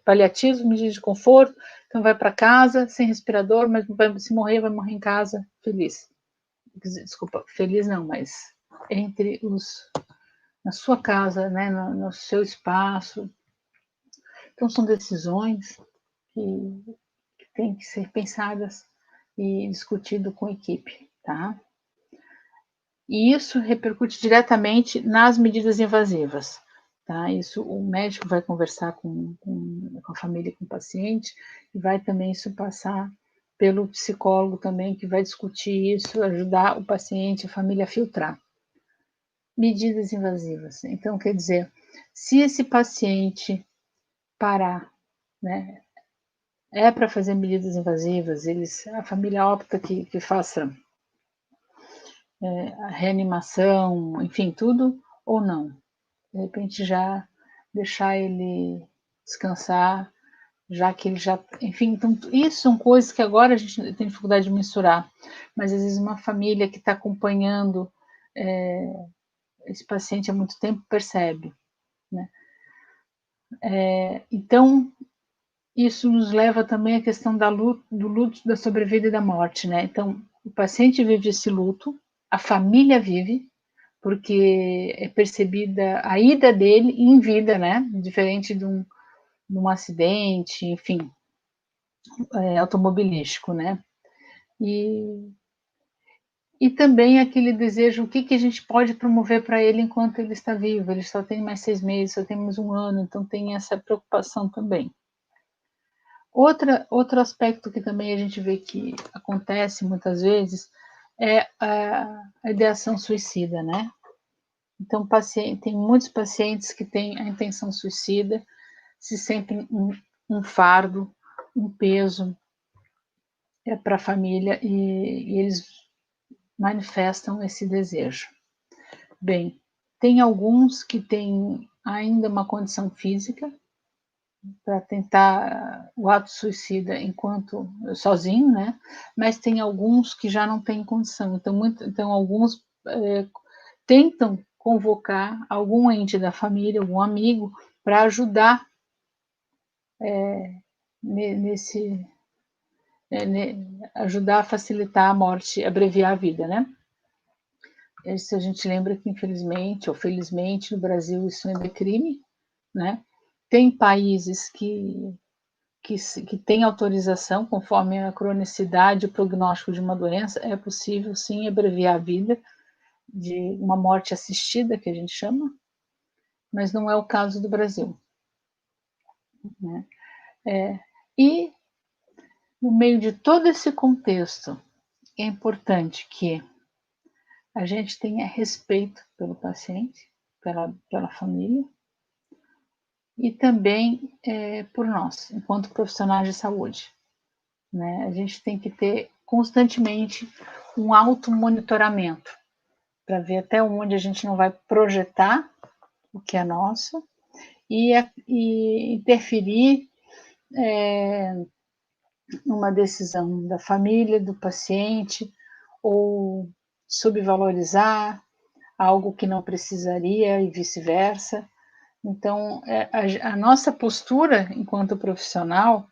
Speaker 2: paliativos, medidas de conforto, então vai para casa, sem respirador, mas se morrer, vai morrer em casa, feliz. Desculpa, feliz não, mas na sua casa, né, no seu espaço. Então, são decisões que têm que ser pensadas e discutido com a equipe, tá? E isso repercute diretamente nas medidas invasivas. Tá? Isso o médico vai conversar com a família, com o paciente, e vai também isso passar pelo psicólogo também, que vai discutir isso, ajudar o paciente, a família a filtrar. Medidas invasivas. Então, quer dizer, se esse paciente parar, né, é para fazer medidas invasivas, a família opta que faça a reanimação, enfim, tudo, ou não. De repente já deixar ele descansar, já que ele já, enfim, então isso são coisas que agora a gente tem dificuldade de mensurar, mas às vezes uma família que está acompanhando esse paciente há muito tempo percebe, né? Então isso nos leva também à questão do luto, da sobrevida e da morte, né? Então o paciente vive esse luto, a família vive, porque é percebida a ida dele em vida, né? Diferente de um acidente, enfim, automobilístico, né? E também aquele desejo, o que a gente pode promover para ele enquanto ele está vivo? Ele só tem mais 6 meses, só tem mais um ano, então tem essa preocupação também. Outro aspecto que também a gente vê que acontece muitas vezes é a ideação suicida, né? Então, tem muitos pacientes que têm a intenção suicida, se sentem um fardo, um peso para a família e eles manifestam esse desejo. Bem, tem alguns que têm ainda uma condição física, para tentar o ato suicida enquanto sozinho, né? Mas tem alguns que já não têm condição. Então alguns tentam convocar algum ente da família, algum amigo, para ajudar ajudar a facilitar a morte, abreviar a vida, né? Isso a gente lembra que, infelizmente ou felizmente, no Brasil isso ainda é crime, né? Tem países que têm autorização, conforme a cronicidade e o prognóstico de uma doença, é possível, sim, abreviar a vida de uma morte assistida, que a gente chama, mas não é o caso do Brasil, né? E, no meio de todo esse contexto, é importante que a gente tenha respeito pelo paciente, pela família, e também por nós, enquanto profissionais de saúde, né? A gente tem que ter constantemente um automonitoramento para ver até onde a gente não vai projetar o que é nosso e interferir numa decisão da família, do paciente, ou subvalorizar algo que não precisaria e vice-versa. Então, a nossa postura enquanto profissional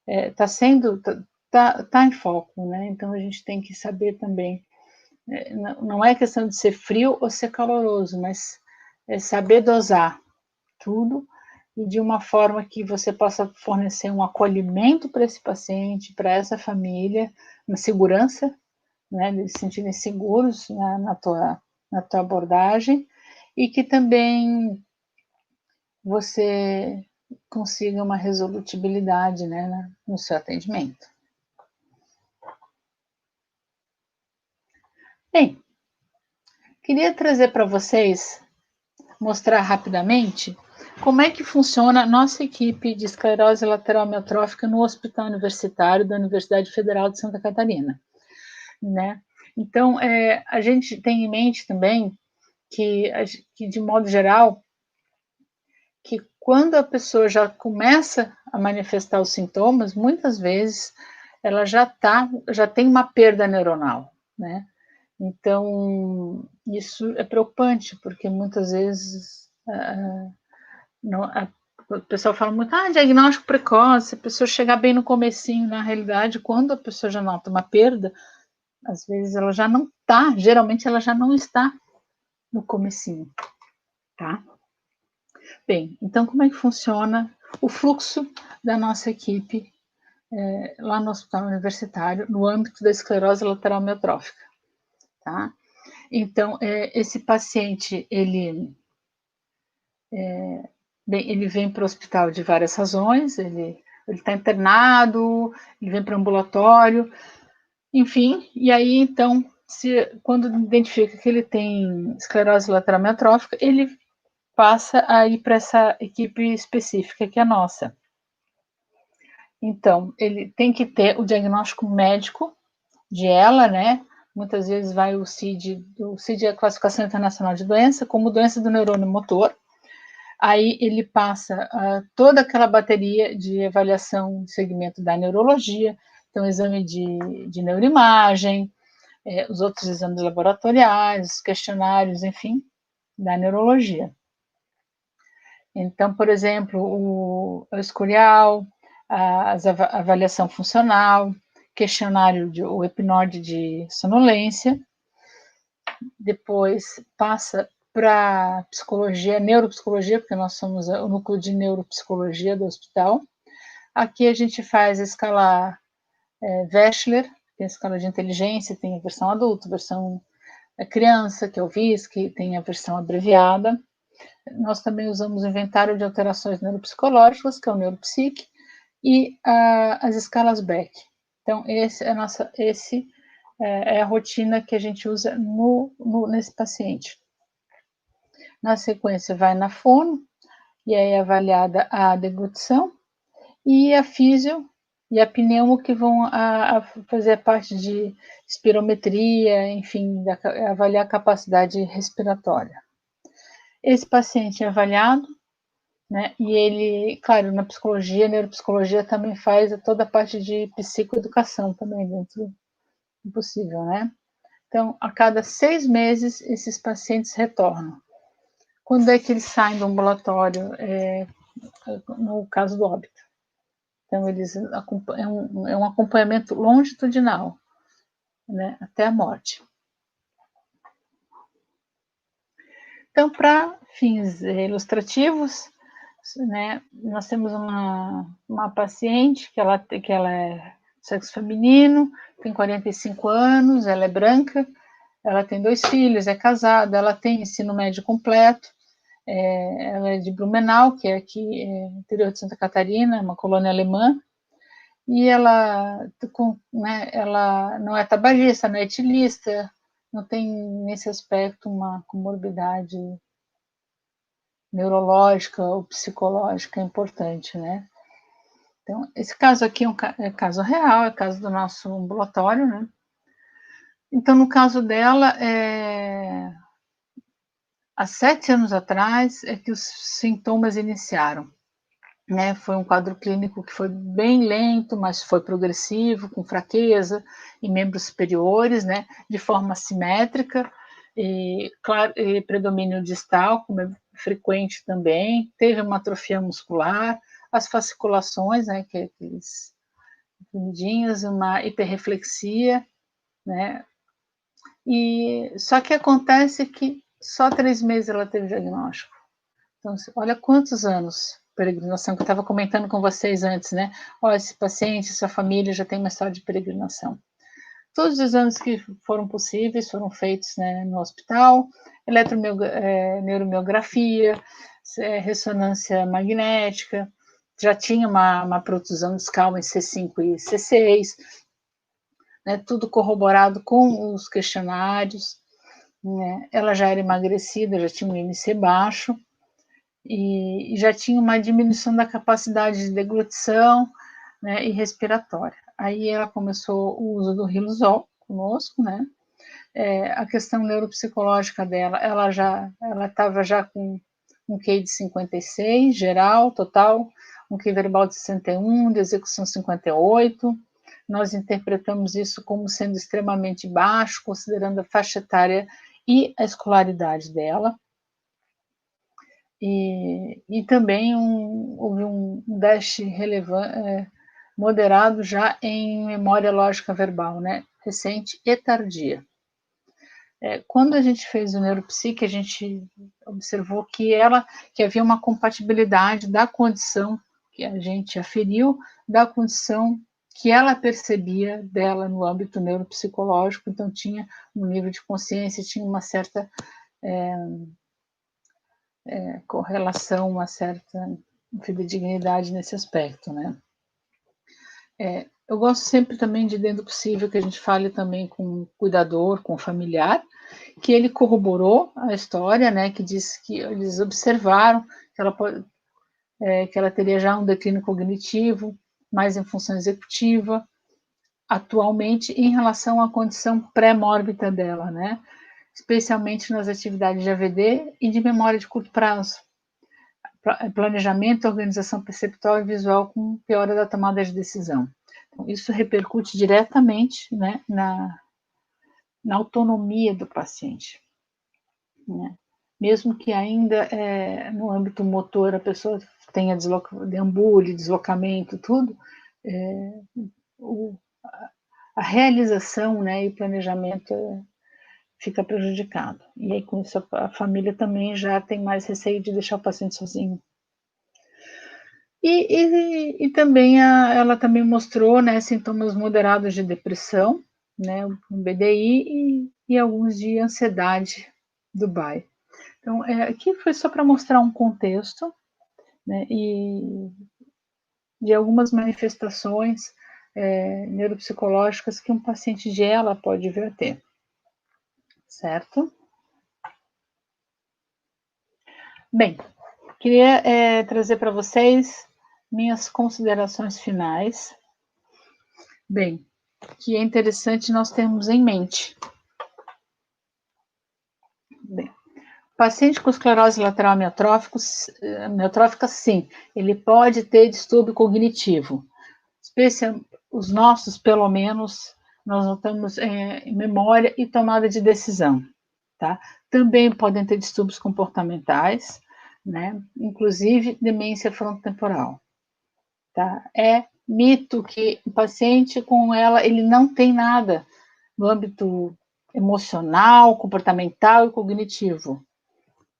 Speaker 2: está sendo tá em foco, né? Então a gente tem que saber também, não é questão de ser frio ou ser caloroso, mas é saber dosar tudo e de uma forma que você possa fornecer um acolhimento para esse paciente, para essa família, uma segurança, né, eles se sentirem seguros na tua abordagem, e que também você consiga uma resolutibilidade, né, no seu atendimento. Bem, queria trazer para vocês, mostrar rapidamente, como é que funciona a nossa equipe de esclerose lateral amiotrófica no Hospital Universitário da Universidade Federal de Santa Catarina, né? Então, a gente tem em mente também que, de modo geral, que quando a pessoa já começa a manifestar os sintomas, muitas vezes ela já tem uma perda neuronal, né? Então, isso é preocupante, porque muitas vezes o pessoal fala muito, diagnóstico precoce, a pessoa chegar bem no comecinho, na realidade, quando a pessoa já nota uma perda, às vezes ela já não está, geralmente ela já não está no comecinho, tá? Bem, então como é que funciona o fluxo da nossa equipe lá no Hospital Universitário, no âmbito da esclerose lateral amiotrófica, tá? Então, esse paciente, ele vem para o hospital de várias razões, ele está internado, ele vem para o ambulatório, enfim, e aí, então, quando identifica que ele tem esclerose lateral amiotrófica, ele passa a ir para essa equipe específica, que é a nossa. Então, ele tem que ter o diagnóstico médico de ela, né? Muitas vezes vai o CID é a Classificação Internacional de Doença, como doença do neurônio motor. Aí ele passa toda aquela bateria de avaliação de segmento da neurologia, então exame de neuroimagem, os outros exames laboratoriais, questionários, enfim, da neurologia. Então, por exemplo, o escorial, a avaliação funcional, questionário, o EPNOD de sonolência, depois passa para psicologia, neuropsicologia, porque nós somos o núcleo de neuropsicologia do hospital. Aqui a gente faz a escala Wechsler, tem a escala de inteligência, tem a versão adulto, versão criança, que é o VIS, que tem a versão abreviada. Nós também usamos o inventário de alterações neuropsicológicas, que é o neuropsic, e as escalas Beck. Então, esse é a rotina que a gente usa nesse paciente. Na sequência, vai na fono, e aí é avaliada a deglutição, e a físio e a pneumo, que vão a fazer a parte de espirometria, enfim, avaliar a capacidade respiratória. Esse paciente é avaliado, né? E ele, claro, na psicologia, neuropsicologia também faz toda a parte de psicoeducação também dentro do possível, né? Então, a cada 6 meses, esses pacientes retornam. Quando é que eles saem do ambulatório? No caso do óbito. Então, é um acompanhamento longitudinal, né, até a morte. Então, para fins ilustrativos, né, nós temos uma paciente que ela é sexo feminino, tem 45 anos, ela é branca, ela tem 2 filhos, é casada, ela tem ensino médio completo, ela é de Blumenau, que é aqui interior de Santa Catarina, uma colônia alemã, e ela não é tabagista, não é etilista, não tem nesse aspecto uma comorbidade neurológica ou psicológica importante, né? Então, esse caso aqui é caso real, é caso do nosso ambulatório, né? Então, no caso dela, há 7 anos atrás é que os sintomas iniciaram. Né, foi um quadro clínico que foi bem lento, mas foi progressivo, com fraqueza em membros superiores, né, de forma simétrica, e, claro, e predomínio distal, como é frequente também, teve uma atrofia muscular, as fasciculações, né, que é aqueles comidinhas, uma hiperreflexia, né, e só que acontece que só 3 meses ela teve diagnóstico. Então, olha quantos anos peregrinação que eu estava comentando com vocês antes, né? Olha, esse paciente, sua família já tem uma história de peregrinação. Todos os exames que foram possíveis foram feitos, né, no hospital, neuromiografia, ressonância magnética, já tinha uma protusão discal em C5 e C6, né, tudo corroborado com os questionários, né? Ela já era emagrecida, já tinha um IMC baixo, e já tinha uma diminuição da capacidade de deglutição, né, e respiratória. Aí ela começou o uso do Riluzol conosco, né? A questão neuropsicológica dela, ela estava já com um QI de 56, geral, total, um QI verbal de 61, de execução 58. Nós interpretamos isso como sendo extremamente baixo, considerando a faixa etária e a escolaridade dela. E também houve um déficit relevante, moderado já em memória lógica verbal, né? Recente e tardia. Quando a gente fez o neuropsique, a gente observou que havia uma compatibilidade da condição que a gente aferiu, da condição que ela percebia dela no âmbito neuropsicológico, então tinha um nível de consciência, tinha uma certa correlação, uma certa fidedignidade nesse aspecto, né? Eu gosto sempre também de, dentro do possível, que a gente fale também com o cuidador, com o familiar, que ele corroborou a história, né? Que diz que eles observaram que ela teria já um declínio cognitivo, mais em função executiva, atualmente em relação à condição pré-mórbida dela, né? Especialmente nas atividades de AVD e de memória de curto prazo. Planejamento, organização perceptual e visual com piora da tomada de decisão. Então, isso repercute diretamente, né, na autonomia do paciente, né? Mesmo que ainda no âmbito motor a pessoa tenha deambule, deslocamento, tudo, a realização, né, e o planejamento fica prejudicado. E aí, com isso, a família também já tem mais receio de deixar o paciente sozinho. E também ela também mostrou, né, sintomas moderados de depressão, né, um BDI e alguns de ansiedade do BAI. Então, aqui foi só para mostrar um contexto, né, e de algumas manifestações neuropsicológicas que um paciente de ELA pode vir a ter, certo? Bem, queria trazer para vocês minhas considerações finais. Bem, que é interessante nós termos em mente. Bem, paciente com esclerose lateral amiotrófica, sim, ele pode ter distúrbio cognitivo. Os nossos, pelo menos, nós notamos memória e tomada de decisão, tá? Também podem ter distúrbios comportamentais, né? Inclusive demência frontotemporal, tá? É mito que o paciente com ela, ele não tem nada no âmbito emocional, comportamental e cognitivo,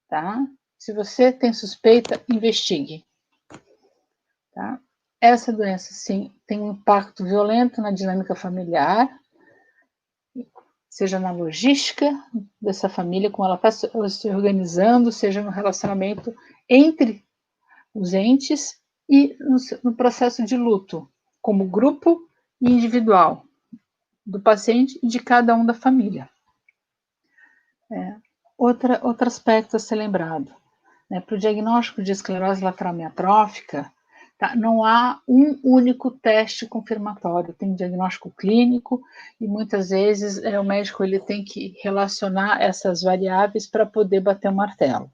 Speaker 2: tá? Se você tem suspeita, investigue, tá? Essa doença, sim, tem um impacto violento na dinâmica familiar, seja na logística dessa família, como ela está se organizando, seja no relacionamento entre os entes e no processo de luto, como grupo e individual, do paciente e de cada um da família. Outro aspecto a ser lembrado, né, para o diagnóstico de esclerose lateral amiotrófica, tá, não há um único teste confirmatório, tem diagnóstico clínico e muitas vezes o médico ele tem que relacionar essas variáveis para poder bater o martelo.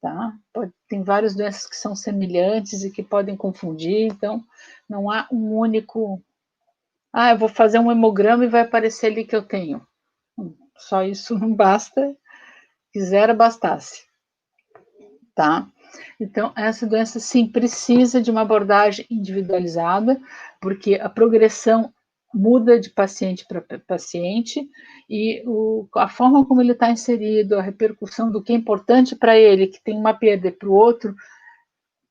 Speaker 2: Tá? Tem várias doenças que são semelhantes e que podem confundir, então não há um único. Eu vou fazer um hemograma e vai aparecer ali que eu tenho. Só isso não basta, quisera bastasse. Tá? Então, essa doença, sim, precisa de uma abordagem individualizada, porque a progressão muda de paciente para paciente e a forma como ele está inserido, a repercussão do que é importante para ele, que tem uma perda para o outro,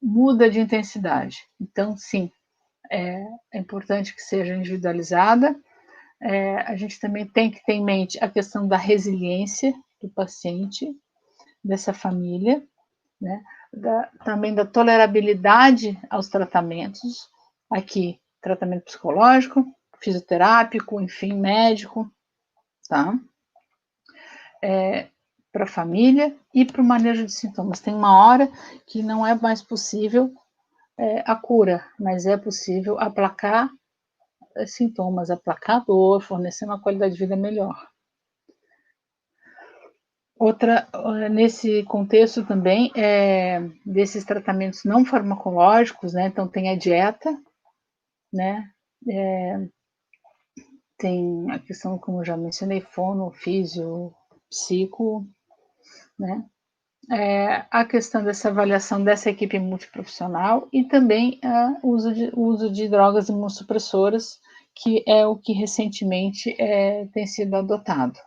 Speaker 2: muda de intensidade. Então, sim, é importante que seja individualizada. A gente também tem que ter em mente a questão da resiliência do paciente, dessa família, né? Também da tolerabilidade aos tratamentos, aqui, tratamento psicológico, fisioterápico, enfim, médico, tá? Para a família e para o manejo de sintomas. Tem uma hora que não é mais possível a cura, mas é possível aplacar sintomas, aplacar dor, fornecer uma qualidade de vida melhor. Outra, nesse contexto também, desses tratamentos não farmacológicos, né? Então, tem a dieta, né? Tem a questão, como eu já mencionei, fono, físio, psico, né? A questão dessa avaliação dessa equipe multiprofissional e também o uso de drogas imunossupressoras, que é o que recentemente tem sido adotado.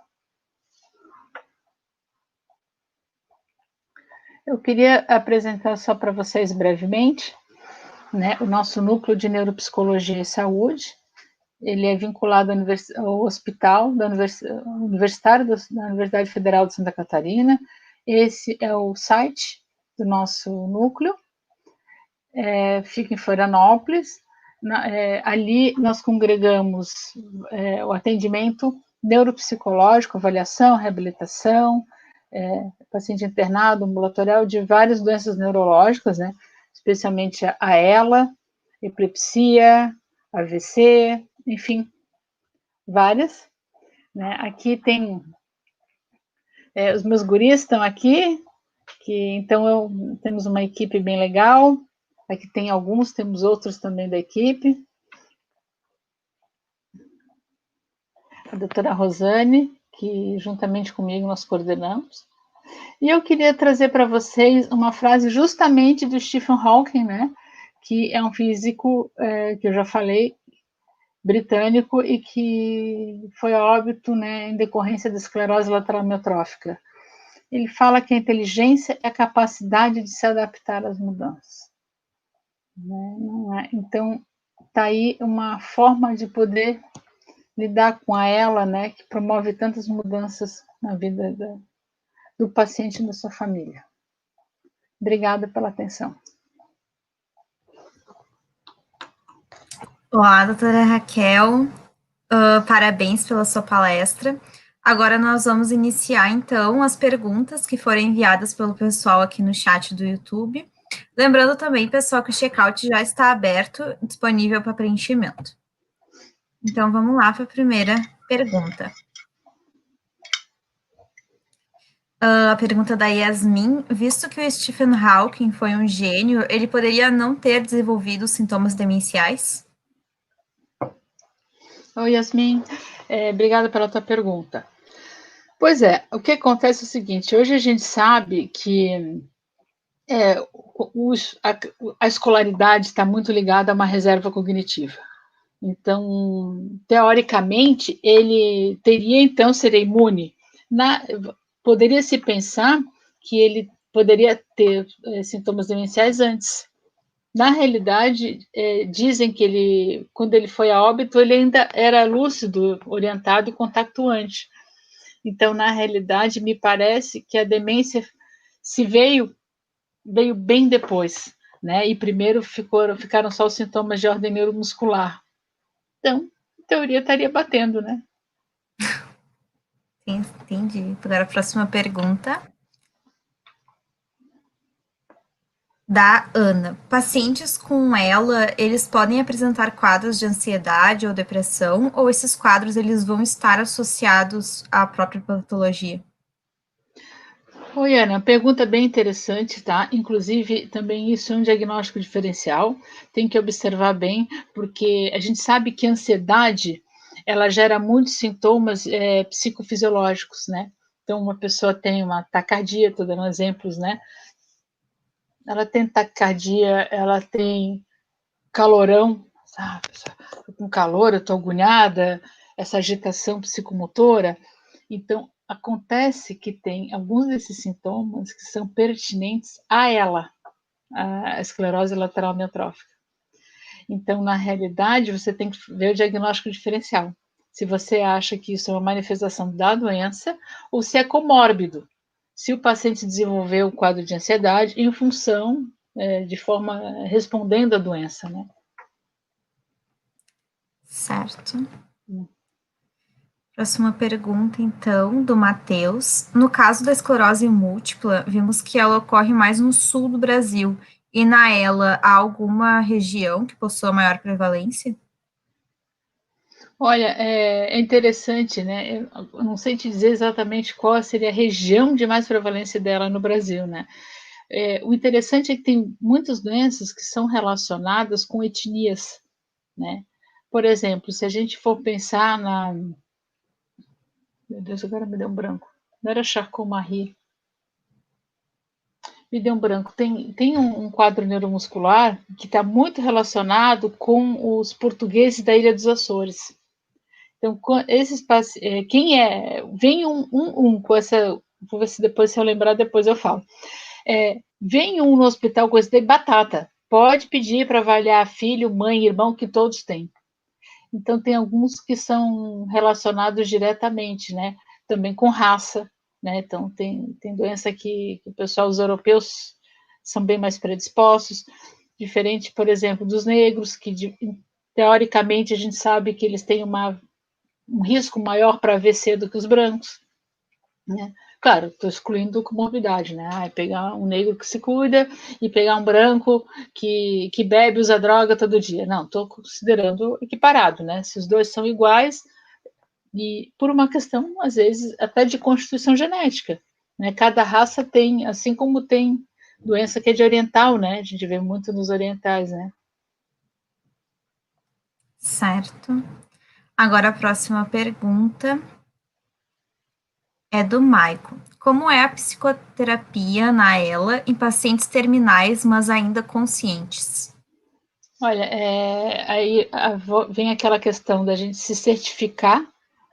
Speaker 2: Eu queria apresentar só para vocês brevemente, né, o nosso núcleo de neuropsicologia e saúde. Ele é vinculado ao hospital universitário da Universidade Federal de Santa Catarina. Esse é o site do nosso núcleo. Fica em Florianópolis. Ali nós congregamos o atendimento neuropsicológico, avaliação, reabilitação, paciente internado, ambulatorial, de várias doenças neurológicas, né? Especialmente a ELA, epilepsia, AVC, enfim, várias. Né? Aqui tem os meus guris estão aqui, então temos uma equipe bem legal. Aqui tem alguns, temos outros também da equipe. A doutora Rosane, que juntamente comigo nós coordenamos. E eu queria trazer para vocês uma frase justamente do Stephen Hawking, né? Que é um físico que eu já falei, britânico, e que foi a óbito, né, em decorrência da esclerose lateral amiotrófica. Ele fala que a inteligência é a capacidade de se adaptar às mudanças. Né? Não é? Então, está aí uma forma de poder lidar com ela, né, que promove tantas mudanças na vida do paciente e da sua família. Obrigada pela atenção.
Speaker 1: Olá, doutora Raquel. Parabéns pela sua palestra. Agora nós vamos iniciar, então, as perguntas que foram enviadas pelo pessoal aqui no chat do YouTube. Lembrando também, pessoal, que o checkout já está aberto, disponível para preenchimento. Então, vamos lá para a primeira pergunta. A pergunta da Yasmin, visto que o Stephen Hawking foi um gênio, ele poderia não ter desenvolvido sintomas demenciais?
Speaker 2: Oi, Yasmin, obrigada pela tua pergunta. Pois é, o que acontece é o seguinte, hoje a gente sabe que a escolaridade está muito ligada a uma reserva cognitiva. Então, teoricamente, ele teria, então, seria imune. Poderia se pensar que ele poderia ter sintomas demenciais antes. Na realidade, dizem que ele, quando ele foi a óbito, ele ainda era lúcido, orientado e contactuante. Então, na realidade, me parece que a demência se veio bem depois, né? E primeiro ficaram só os sintomas de ordem neuromuscular. Então, em teoria, estaria batendo, né?
Speaker 1: Sim, entendi. Agora a próxima pergunta. Da Ana. Pacientes com ela, eles podem apresentar quadros de ansiedade ou depressão, ou esses quadros eles vão estar associados à própria patologia?
Speaker 2: Oi, Ana, pergunta bem interessante, tá? Inclusive, também isso é um diagnóstico diferencial, tem que observar bem, porque a gente sabe que a ansiedade, ela gera muitos sintomas psicofisiológicos, né? Então, uma pessoa tem uma taquicardia, estou dando exemplos, né? Ela tem taquicardia, ela tem calorão, sabe? Estou com calor, eu estou agoniada, essa agitação psicomotora. Então, acontece que tem alguns desses sintomas que são pertinentes a ela, a esclerose lateral amiotrófica. Então, na realidade, você tem que ver o diagnóstico diferencial. Se você acha que isso é uma manifestação da doença ou se é comórbido. Se o paciente desenvolveu um quadro de ansiedade em função, de forma respondendo à doença, né?
Speaker 1: Certo. Próxima pergunta, então, do Matheus. No caso da esclerose múltipla, vimos que ela ocorre mais no sul do Brasil. E na ela, há alguma região que possua maior prevalência?
Speaker 2: Olha, é interessante, né? Eu não sei te dizer exatamente qual seria a região de mais prevalência dela no Brasil, né? O interessante é que tem muitas doenças que são relacionadas com etnias, né? Por exemplo, se a gente for pensar na. Meu Deus, agora me deu um branco. Não era Charcot-Marie. Me deu um branco. Tem um quadro neuromuscular que está muito relacionado com os portugueses da Ilha dos Açores. Então, esses quem é. Vem um com essa. Vou ver se depois, se eu lembrar, depois eu falo. Vem um no hospital com esse de batata. Pode pedir para avaliar filho, mãe, irmão, que todos têm. Então, tem alguns que são relacionados diretamente, né? Também com raça, né? Então, tem doença que o pessoal, os europeus, são bem mais predispostos, diferente, por exemplo, dos negros, que teoricamente a gente sabe que eles têm um risco maior para AVC do que os brancos, né? Claro, estou excluindo comorbidade, né? Pegar um negro que se cuida e pegar um branco que bebe, usa droga todo dia. Não, estou considerando equiparado, né? Se os dois são iguais, e por uma questão, às vezes, até de constituição genética, né? Cada raça tem, assim como tem doença que é de oriental, né? A gente vê muito nos orientais, né?
Speaker 1: Certo. Agora a próxima pergunta é do Maico. Como é a psicoterapia na ELA em pacientes terminais, mas ainda conscientes?
Speaker 2: Olha, aí vem aquela questão da gente se certificar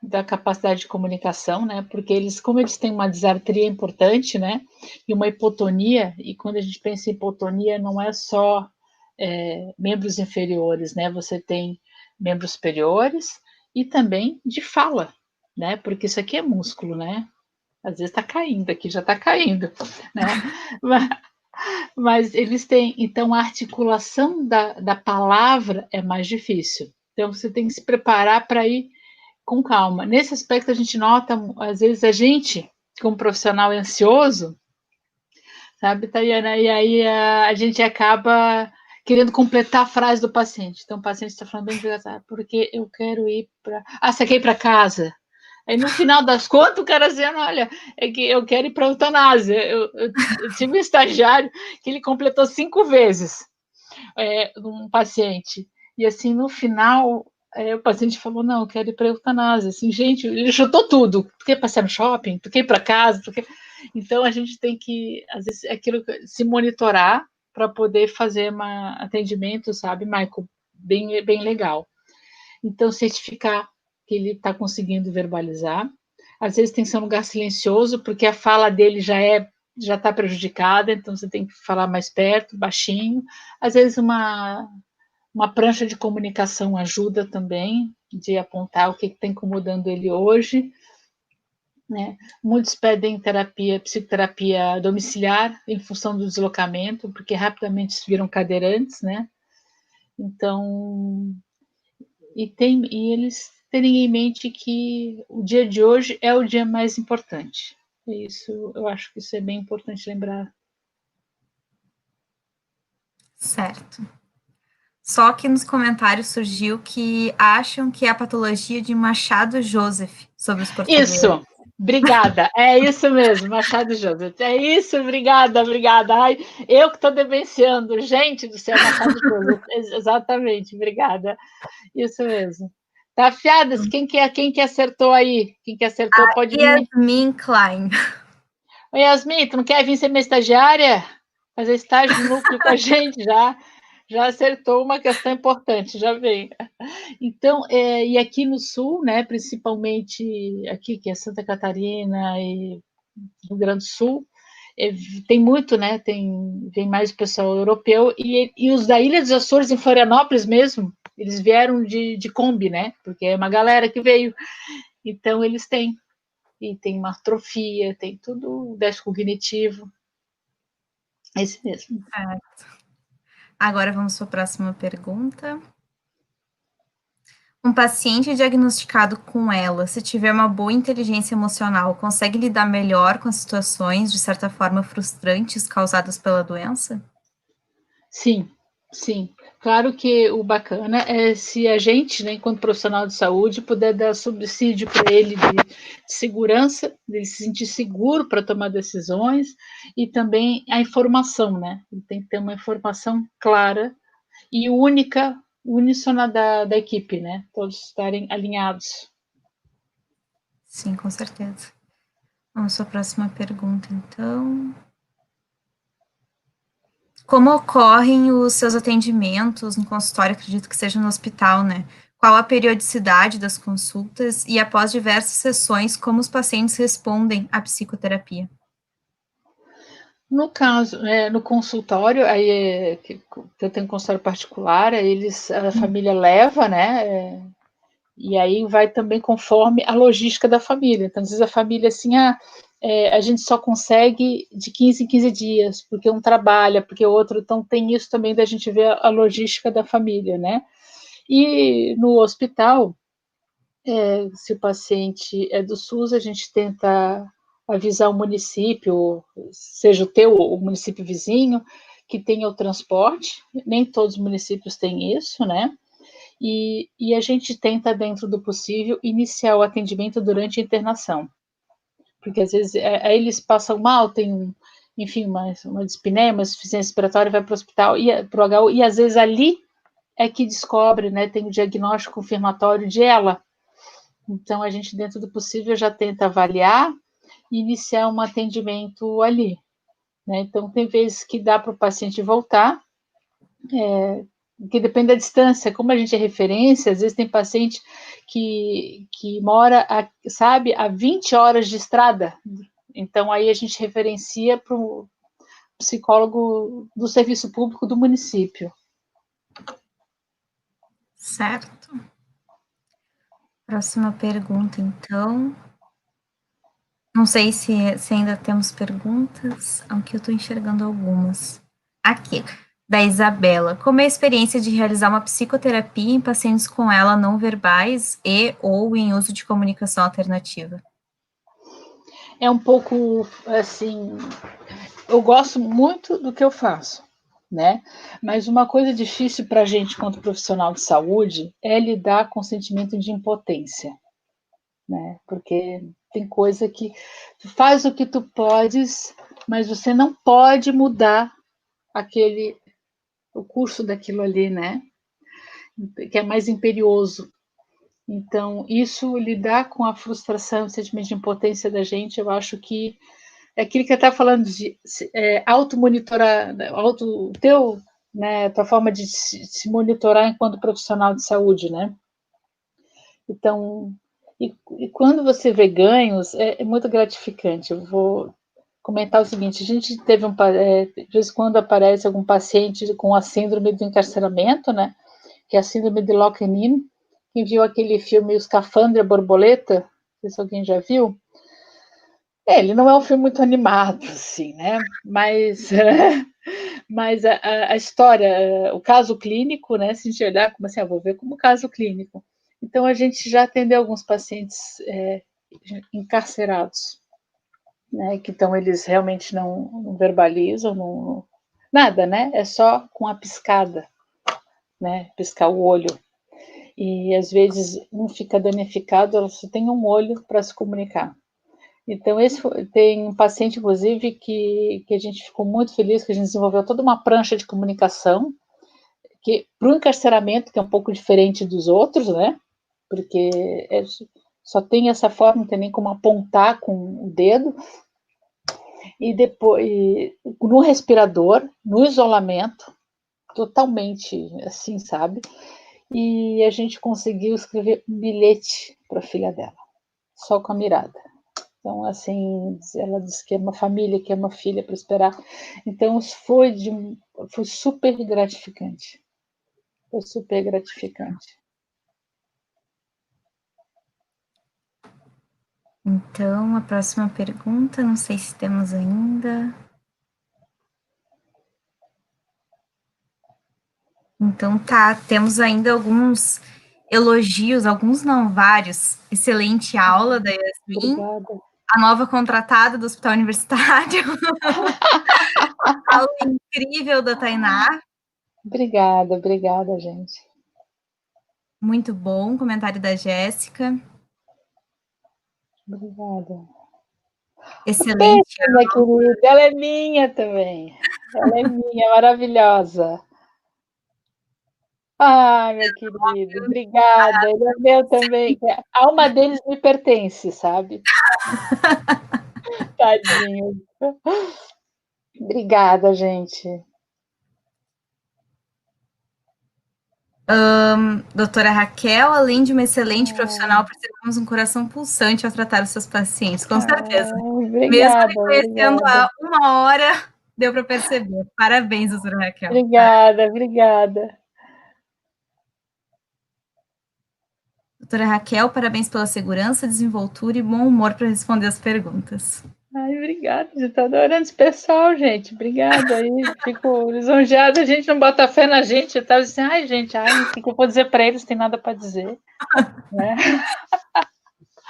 Speaker 2: da capacidade de comunicação, né? Porque eles, como eles têm uma disartria importante, né? E uma hipotonia, e quando a gente pensa em hipotonia, não é só membros inferiores, né? Você tem membros superiores e também de fala, né? Porque isso aqui é músculo, né? Às vezes está caindo aqui, já está caindo, né? Mas eles têm, então a articulação da palavra é mais difícil. Então você tem que se preparar para ir com calma. Nesse aspecto a gente nota, às vezes a gente, como profissional é ansioso, sabe, Tayana? E aí a gente acaba querendo completar a frase do paciente. Então o paciente está falando bem devagar, porque eu quero ir para. Ah, você quer ir para casa? Aí, no final das contas, o cara dizendo, olha, é que eu quero ir para a eutanásia. Eu tive um estagiário que ele completou 5 vezes um paciente. E, assim, no final, o paciente falou, não, eu quero ir para a eutanásia. Assim, gente, ele chutou tudo. Tu quer passear no shopping? Tu quer ir para casa? Então, a gente tem que, às vezes, se monitorar para poder fazer um atendimento, sabe, Michael? Bem, bem legal. Então, certificar que ele está conseguindo verbalizar. Às vezes tem que ser um lugar silencioso, porque a fala dele já está prejudicada, então você tem que falar mais perto, baixinho. Às vezes uma prancha de comunicação ajuda também, de apontar o que está incomodando ele hoje. Né? Muitos pedem psicoterapia domiciliar, em função do deslocamento, porque rapidamente se viram cadeirantes, né? Então, e eles terem em mente que o dia de hoje é o dia mais importante. Isso, eu acho que isso é bem importante lembrar.
Speaker 1: Certo. Só que nos comentários surgiu que acham que é a patologia de Machado Joseph sobre os portugueses.
Speaker 2: Isso, obrigada, é isso mesmo, Machado Joseph, é isso, obrigada. Ai, eu que estou demenciando, gente do céu, Machado Joseph, exatamente, obrigada, isso mesmo. Tá afiadas? Quem que acertou aí? Quem que acertou pode vir.
Speaker 1: Yasmin Klein.
Speaker 2: Oi, Yasmin, tu não quer vir ser minha estagiária? Fazer estágio no núcleo com a gente? Já acertou uma questão importante, já vem. Então, e aqui no Sul, né, principalmente aqui, que é Santa Catarina e Rio Grande do Sul, tem muito, né, vem mais pessoal europeu, e os da Ilha dos Açores, em Florianópolis mesmo, eles vieram de Kombi, né, porque é uma galera que veio, então eles têm, e tem uma atrofia, tem tudo, déficit cognitivo, é esse mesmo.
Speaker 1: Certo. Agora vamos para a próxima pergunta. Um paciente diagnosticado com ela, se tiver uma boa inteligência emocional, consegue lidar melhor com as situações, de certa forma, frustrantes causadas pela doença?
Speaker 2: Sim, sim. Claro que o bacana é se a gente, né, enquanto profissional de saúde, puder dar subsídio para ele de segurança, dele se sentir seguro para tomar decisões, e também a informação, né? Ele tem que ter uma informação clara e única, uníssona da equipe, né? Todos estarem alinhados.
Speaker 1: Sim, com certeza. Vamos para a próxima pergunta, então. Como ocorrem os seus atendimentos no consultório? Acredito que seja no hospital, né? Qual a periodicidade das consultas e, após diversas sessões, como os pacientes respondem à psicoterapia?
Speaker 2: No caso, no consultório, aí que eu tenho um consultório particular, aí a família leva, né? E aí vai também conforme a logística da família. Então, às vezes a família, assim, a gente só consegue de 15 em 15 dias, porque um trabalha, porque o outro. Então, tem isso também da gente ver a logística da família, né? E no hospital, se o paciente é do SUS, a gente tenta avisar o município, seja o teu ou o município vizinho, que tenha o transporte. Nem todos os municípios têm isso, né? E a gente tenta, dentro do possível, iniciar o atendimento durante a internação. Porque às vezes aí eles passam mal, tem enfim, uma dispneia, uma insuficiência respiratória, vai para o hospital, para o HU, e às vezes ali é que descobre, né, tem o diagnóstico confirmatório de ela. Então a gente, dentro do possível, já tenta avaliar e iniciar um atendimento ali. Né? Então tem vezes que dá para o paciente voltar, que depende da distância, como a gente é referência, às vezes tem paciente que mora, a 20 horas de estrada, então aí a gente referencia para o psicólogo do serviço público do município.
Speaker 1: Certo. Próxima pergunta, então. Não sei se ainda temos perguntas, aunque eu estou enxergando algumas. Aqui, da Isabela. Como é a experiência de realizar uma psicoterapia em pacientes com ela não verbais ou em uso de comunicação alternativa?
Speaker 2: É um pouco, assim, eu gosto muito do que eu faço, né? Mas uma coisa difícil para a gente, quanto profissional de saúde, é lidar com o sentimento de impotência. né? Porque tem coisa que tu faz o que tu podes, mas você não pode mudar o curso daquilo ali, né? Que é mais imperioso. Então, isso lidar com a frustração, o sentimento de impotência da gente, eu acho que é aquilo que eu estava falando de auto-monitorar, né, tua forma de se monitorar enquanto profissional de saúde, né? Então, e quando você vê ganhos, é muito gratificante. Eu vou comentar o seguinte: a gente teve de vez em quando aparece algum paciente com a síndrome do encarceramento, né? Que é a síndrome de Lock-in. Quem viu aquele filme O Escafandro e a Borboleta, não sei se alguém já viu. Ele não é um filme muito animado, assim, né? Mas a história, o caso clínico, né? Se a gente olhar como assim, vou ver como caso clínico. Então, a gente já atendeu alguns pacientes encarcerados, né? Que então eles realmente não verbalizam, nada, né? É só com a piscada, né? Piscar o olho. E às vezes um fica danificado, ela só tem um olho para se comunicar. Então, tem um paciente, inclusive, que a gente ficou muito feliz, que a gente desenvolveu toda uma prancha de comunicação, que para o encarceramento, que é um pouco diferente dos outros, né? Porque só tem essa forma, não tem nem como apontar com o dedo. E depois, no respirador, no isolamento, totalmente assim, sabe? E a gente conseguiu escrever um bilhete para a filha dela, só com a mirada. Então, assim, ela disse que é uma família, que é uma filha para esperar. Então, foi super gratificante. Foi super gratificante.
Speaker 1: Então, a próxima pergunta, não sei se temos ainda. Então, tá, temos ainda alguns elogios, alguns não, vários. Excelente aula da Yasmin.
Speaker 2: Obrigada.
Speaker 1: A nova contratada do Hospital Universitário. Aula incrível da Tainá.
Speaker 2: Obrigada, gente.
Speaker 1: Muito bom. Comentário da Jéssica.
Speaker 2: Obrigada.
Speaker 1: Excelente
Speaker 2: aula. Minha querida, ela é minha também. Ela é minha, maravilhosa. Ai, meu querido, obrigada. Ele é meu também. A alma deles me pertence, sabe? Tadinho. Obrigada, gente.
Speaker 1: Doutora Raquel, além de uma excelente profissional, percebemos um coração pulsante ao tratar os seus pacientes, com certeza. Mesmo lhe conhecendo há uma hora, deu para perceber. Parabéns, doutora Raquel.
Speaker 2: Obrigada.
Speaker 1: Doutora Raquel, parabéns pela segurança, desenvoltura e bom humor para responder as perguntas.
Speaker 2: Ai, obrigada, eu estou adorando esse pessoal, gente. Obrigada aí, fico lisonjeada. A gente não bota fé na gente, eu estava assim, gente, o que eu vou dizer para eles? Tem nada para dizer, né?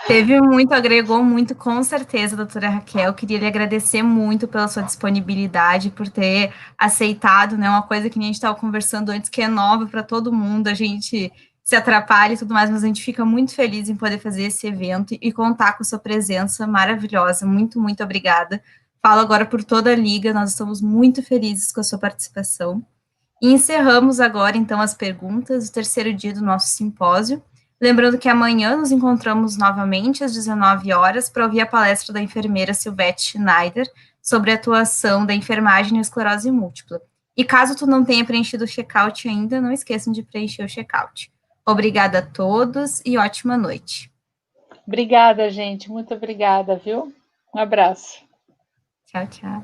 Speaker 1: Teve muito, agregou muito, com certeza, doutora Raquel. Queria lhe agradecer muito pela sua disponibilidade, por ter aceitado, né? Uma coisa que nem a gente estava conversando antes, que é nova para todo mundo, a gente se atrapalha e tudo mais, mas a gente fica muito feliz em poder fazer esse evento e contar com a sua presença maravilhosa. Muito, muito obrigada. Falo agora por toda a Liga, nós estamos muito felizes com a sua participação. E encerramos agora, então, as perguntas, o terceiro dia do nosso simpósio. Lembrando que amanhã nos encontramos novamente às 19 horas para ouvir a palestra da enfermeira Silvete Schneider sobre a atuação da enfermagem na esclerose múltipla. E caso tu não tenha preenchido o check-out ainda, não esqueçam de preencher o check-out. Obrigada a todos e ótima noite.
Speaker 2: Obrigada, gente. Muito obrigada, viu? Um abraço.
Speaker 1: Tchau, tchau.